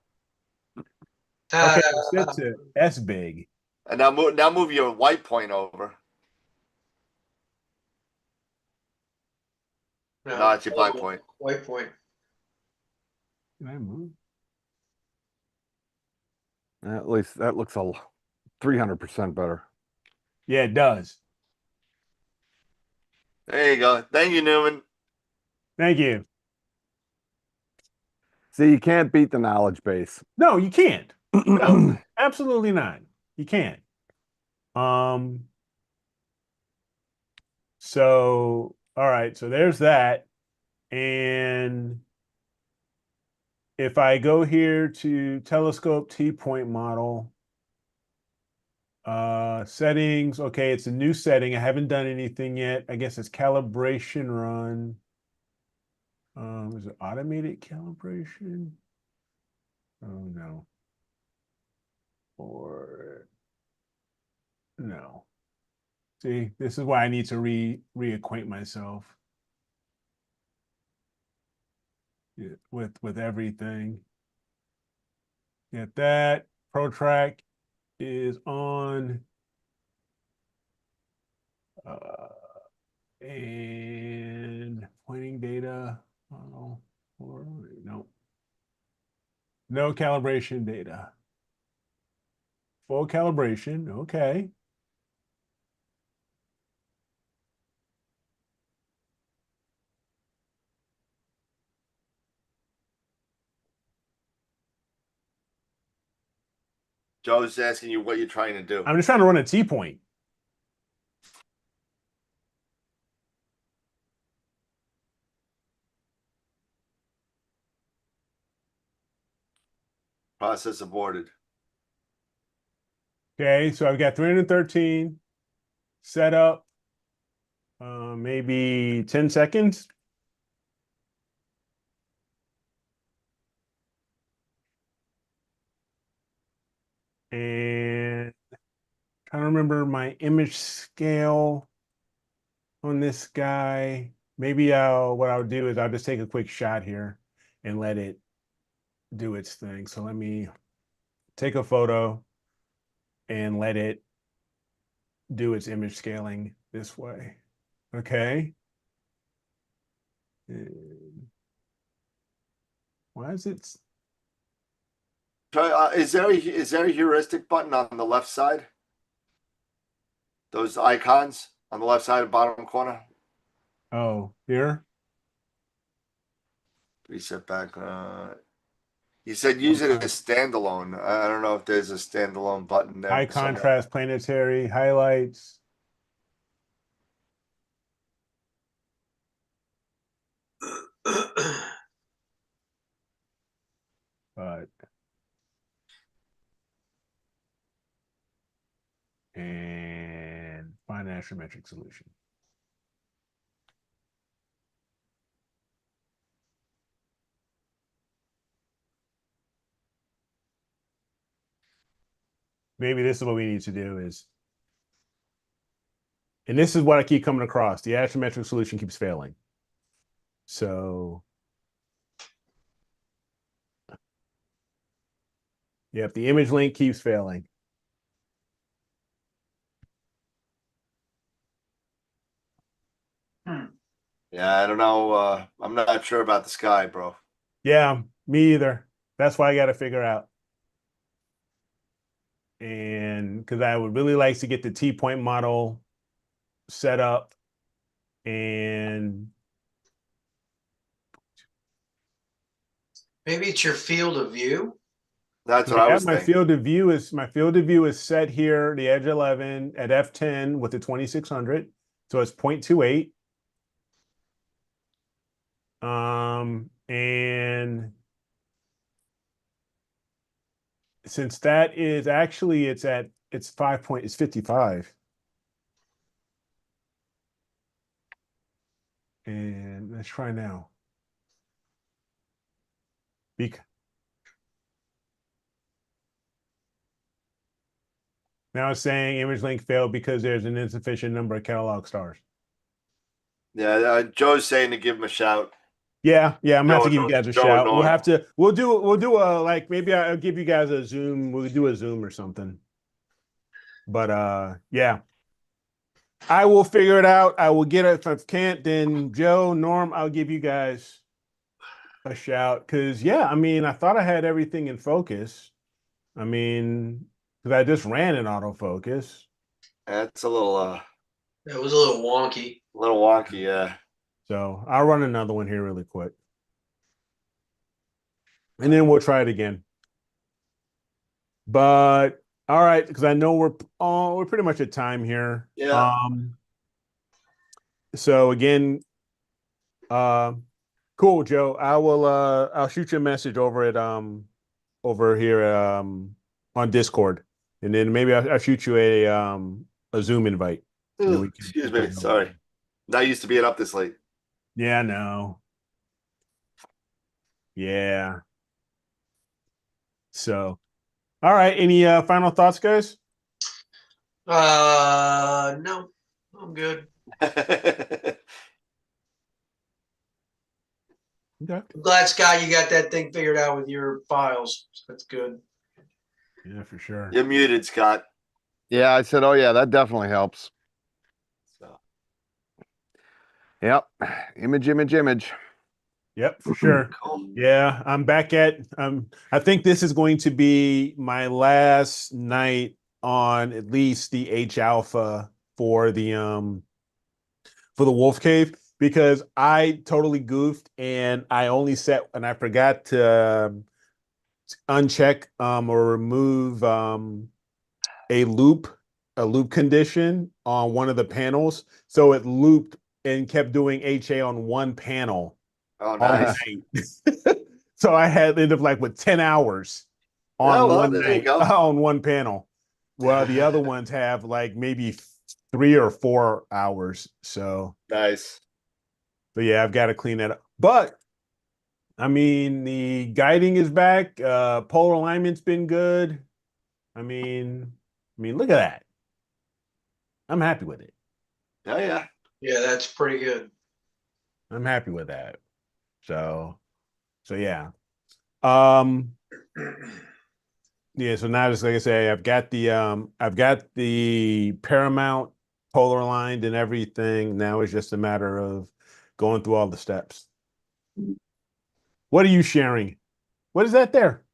okay. It's set to S big. And now move your white point over. No, it's your black point. White point. Can I move? At least that looks 300% better. Yeah, it does. There you go. Thank you, Newman. Thank you. See, you can't beat the knowledge base. No, you can't. No. Absolutely not. You can't. So all right, so there's that. And if I go here to telescope T-point model, settings, okay, it's a new setting. I haven't done anything yet. I guess it's calibration run. Is it automated calibration? Oh no. Or no. See, this is why I need to reacquaint myself with everything. Get that. ProTrack is on. And pointing data. Oh, or no. No calibration data. Full calibration. Okay. Joe's asking you what you're trying to do. I'm just trying to run a T-point. Process aborted. Okay, so I've got 313 set up. Maybe 10 seconds. And trying to remember my image scale on this guy. Maybe what I'll do is I'll just take a quick shot here and let it do its thing. So let me take a photo and let it do its image scaling this way. Okay. And why is it? Is there a heuristic button on the left side? Those icons on the left side, bottom corner. Oh, here. Reset back. You said use it as standalone. I don't know if there's a standalone button there. High contrast planetary highlights. But and find an astrometric solution. Maybe this is what we need to do is, and this is what I keep coming across. The astrometric solution keeps failing. So, yep, the image link keeps failing. Yeah, I don't know. I'm not sure about the sky, bro. Yeah, me either. That's why I got to figure out. And because I would really like to get the T-point model set up, and Maybe it's your field of view. That's what I yeah, was my thinking. field of view is set here, the edge 11 at f10 with the 2600, so it's 0.28. And since that is actually it's 55. And let's try now. Now it's saying image link failed because there's an insufficient number of catalog stars. Yeah, Joe's saying to give him a shout. Yeah, I'm gonna have to give you Joe- guys a Joe and shout. Norm. We'll do a like maybe I'll give you guys a Zoom. We'll do a Zoom or something. But yeah. I will figure it out. I will get it. If I can't, then Joe, Norm, I'll give you guys a shout. Cause yeah, I mean, I thought I had everything in focus. I mean, because I just ran in autofocus. That's a little It was a little wonky. wonky, yeah. So I'll run another one here really quick. And then we'll try it again. But all right, because I know we're pretty much at time here. Yeah. So again, cool, Joe. I'll shoot you a message over at over here on Discord, and then maybe I'll shoot you a Zoom invite. And then we can Excuse me. Sorry. Not used to being up this late. Yeah, no. Yeah. So, all right. Any final thoughts, guys? No, I'm good. Okay. I'm glad, Scott, you got that thing figured out with your files. That's good. Yeah, for sure. You're muted, Scott. Yeah, I said, oh yeah, that definitely helps. So. Yep. Image. Yep, for sure. Cool. Yeah, I'm back at I think this is going to be my last night on at least the H alpha for the Wolf Cave, because I totally goofed and I only set and I forgot to uncheck or remove a loop condition on one of the panels. So it looped and kept doing HA on one panel Oh, all nice. night. So I had ended up like with 10 hours on Oh, well, one there you night go. on one panel. Well, the other ones have like maybe 3 or 4 hours. So, Nice. but yeah, I've got to clean that up. But I mean, the guiding is back. Polar alignment's been good. I mean, look at that. I'm happy with it. Oh, yeah. Yeah, that's pretty good. I'm happy with that. So yeah. Yeah, so now just like I say, I've got the Paramount polar aligned and everything. Now it's just a matter of going through all the steps. What are you sharing? What is that there?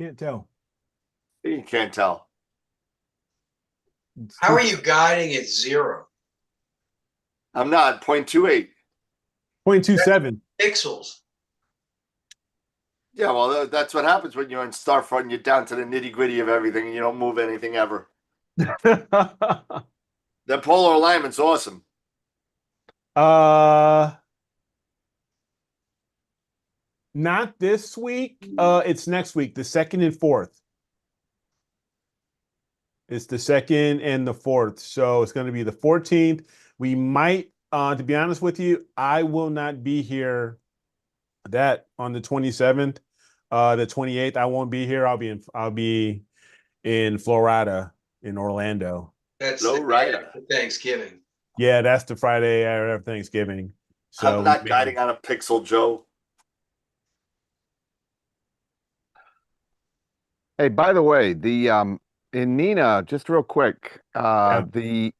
Can't tell. You can't tell. How are you guiding at 0 I'm not 0.28. 0.27. pixels? Yeah, well, that's what happens when you're in Starfront and you're down to the nitty gritty of everything and you don't move anything ever. The polar alignment's awesome. Not this week. It's next week, the 2nd and 4th. It's the 2nd and the 4th. So it's going to be the 14th. We might, to be honest with you, I will not be here that on the 27th. The 28th, I won't be here. I'll be in Florida, in Orlando. That's Low the day rider. after Thanksgiving. Yeah, that's the Friday after Thanksgiving. So I'm not guiding on a Pixel, Joe. Hey, by the way, the in Nina, just real quick, Yeah. the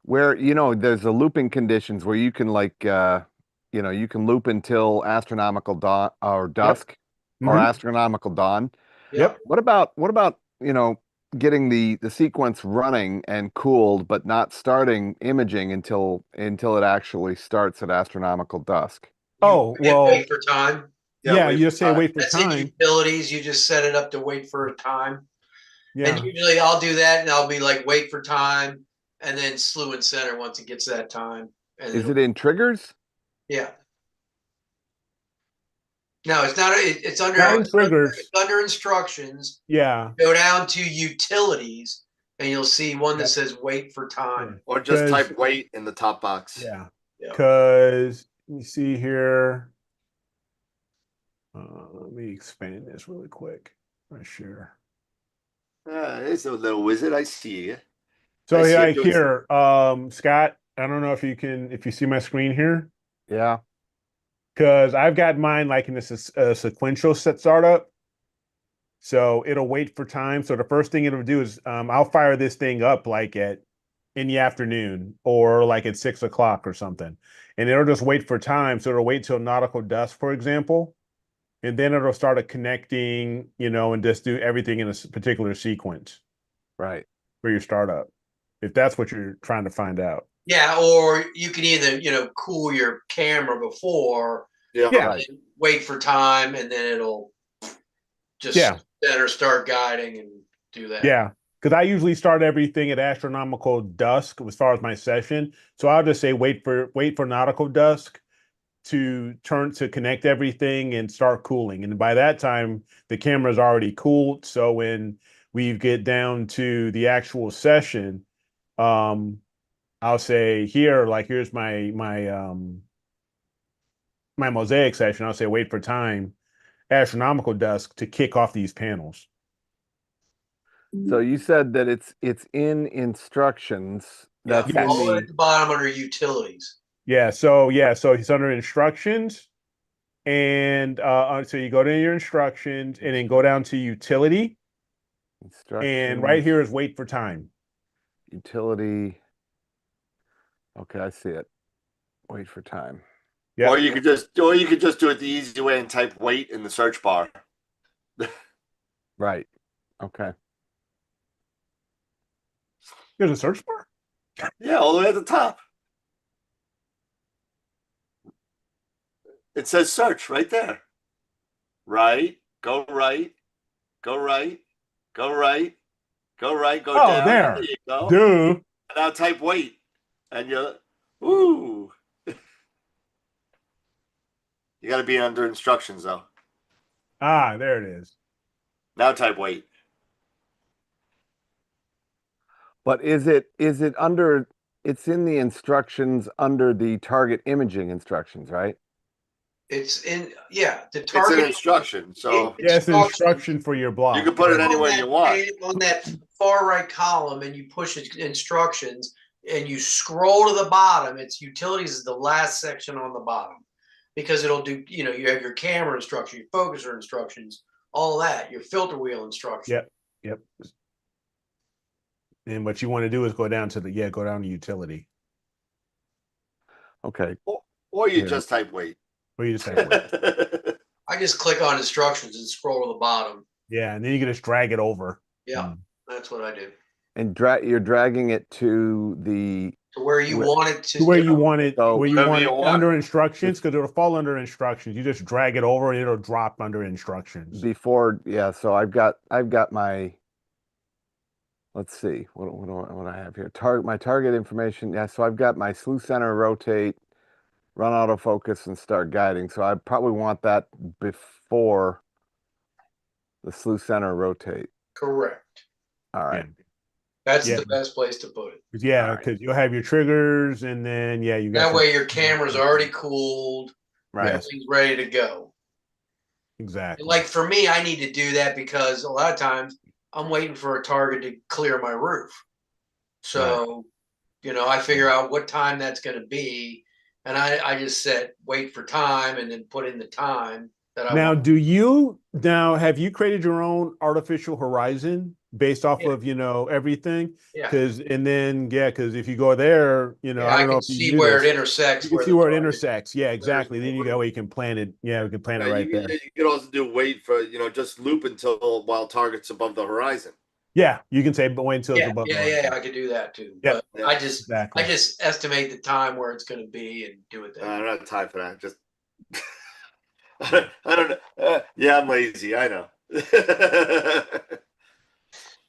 where there's a looping conditions where you can like you can loop until astronomical dawn or dusk or Mhm. astronomical dawn. Yep. What about getting the sequence running and cooled, but not starting imaging until it actually starts at astronomical dusk? Oh, well, Wait for time. yeah, wait you for just say time. wait for That's in time. utilities. You just set it up to wait for a time. And Yeah. usually I'll do that and I'll be like, wait for time, and then slew and center once it gets that time. And Is then, it in triggers? yeah. No, it's not. It's under. Not in triggers. It's under instructions. Yeah. Go down to utilities, and you'll see one that Yep. says wait for time. Or just 'Cause- type wait in the top box. Yeah. Yeah. Because let me see here. Let me expand this really quick. Right, sure. There's a little wizard. I see you. So I see yeah, it doing here, Scott, I don't know if you see my screen here, Yeah. because I've got mine like in this sequential set startup. So it'll wait for time. So the first thing it'll do is I'll fire this thing up like in the afternoon or like at 6 o'clock or something. And it'll just wait for time. So it'll wait till nautical dusk, for example. And then it'll start connecting, and just do everything in a particular sequence Right. for your startup, if that's what you're trying to find out. Yeah, or you can either cool your camera before, Yeah. Yeah. Right. wait for time, and then it'll just Yeah. better start guiding and do that. Yeah. Because I usually start everything at astronomical dusk as far as my session. So I'll just say wait for nautical dusk to connect everything and start cooling. And by that time, the camera's already cooled. So when we get down to the actual session, I'll say here, like here's my mosaic session. I'll say wait for time, astronomical dusk to kick off these panels. So you said that it's in instructions. Yeah, That's Yes. in all at the the bottom under utilities. So he's under instructions. And so you go to your instructions and then go down to utility. instructions. And right here is wait for time. Utility. Okay, I see it. Wait for time. Yeah. Or you could just do it the easy way and type wait in the search bar. Right. Okay. There's a search bar. Yeah, all the way at the top. It says search right there. Right, go right, go right, go right, go right, go Oh, down. there. You go. Dude. And now type wait. And you got to be under instructions though. Ah, there it is. Now type wait. But is it under it's in the instructions under the target imaging instructions, right? It's in the It's target an instruction, so Yeah, it's an instruction for your block. you can put it anywhere you want. on that far right column, and you push instructions, and you scroll to the bottom. It's utilities is the last section on the bottom, because it'll do. You have your camera instruction, your focuser instructions, all that, your filter wheel instruction. Yep. And what you want to do is go down to utility. Okay. Or you Yeah. just type wait. Or you just say wait. I just click on instructions and scroll to the bottom. Yeah, and then you can just drag it over. Yeah, that's what I do. And you're dragging it to the To where you want it to. Where you want it, So- where you Wherever want you it want. under instructions, because it'll fall under instructions. You just drag it over and it'll drop under instructions. before, yeah. So I've got my. Let's see what I have here. My target information. Yeah, so I've got my slew center, rotate, run autofocus, and start guiding. So I probably want that before the slew center rotate. Correct. All right. That's Yeah. the best place to put it. Yeah, All right. because you'll have your triggers, and then you got That way your camera's already cooled, Right. everything's ready to go. exactly. And like for me, I need to do that because a lot of times I'm waiting for a target to clear my roof. So, I figure out what time that's going to be, and I just set wait for time and then put in the time that I Now, want. have you created your own artificial horizon based off Yeah. of, everything? Yeah. Because if you go there, I Yeah, I don't know can if you see knew where it this, intersects. you can Where see the where it target intersects. Yeah, clears exactly. my Then roof. we can plan it. Yeah, we can plan it right there. You could also do wait for, just loop until while target's above the horizon. Yeah, you can say, but wait until it's Yeah, above the yeah, yeah. horizon. I could do that too. Yep, But Yeah. I exactly. just estimate the time where it's going to be and do it I then. don't have time for that. Just I don't know. Yeah, I'm lazy. I know.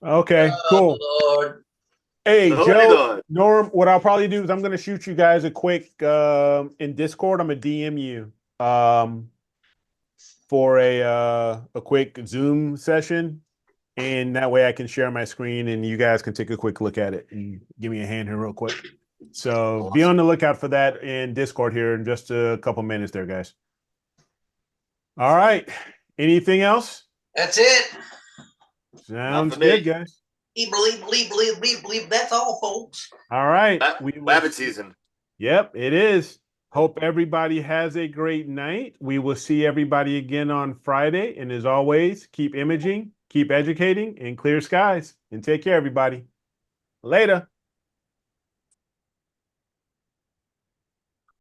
Okay, Oh cool. Lord. Hey, Alrighty, Joe, then. Norm, what I'll probably do is I'm going to shoot you guys a quick in Discord. I'm going to DM you for a quick Zoom session, and that way I can share my screen and you guys can take a quick look at it and give me a hand here real quick. So be on the lookout for that in Discord here in just a couple minutes there, guys. All right. Anything else? That's it. Sounds for me. good, guys. Believe. That's all, folks. All right. Rabbit season. Yep, it is. Hope everybody has a great night. We will see everybody again on Friday. And as always, keep imaging, keep educating, and clear skies. And take care, everybody. Later.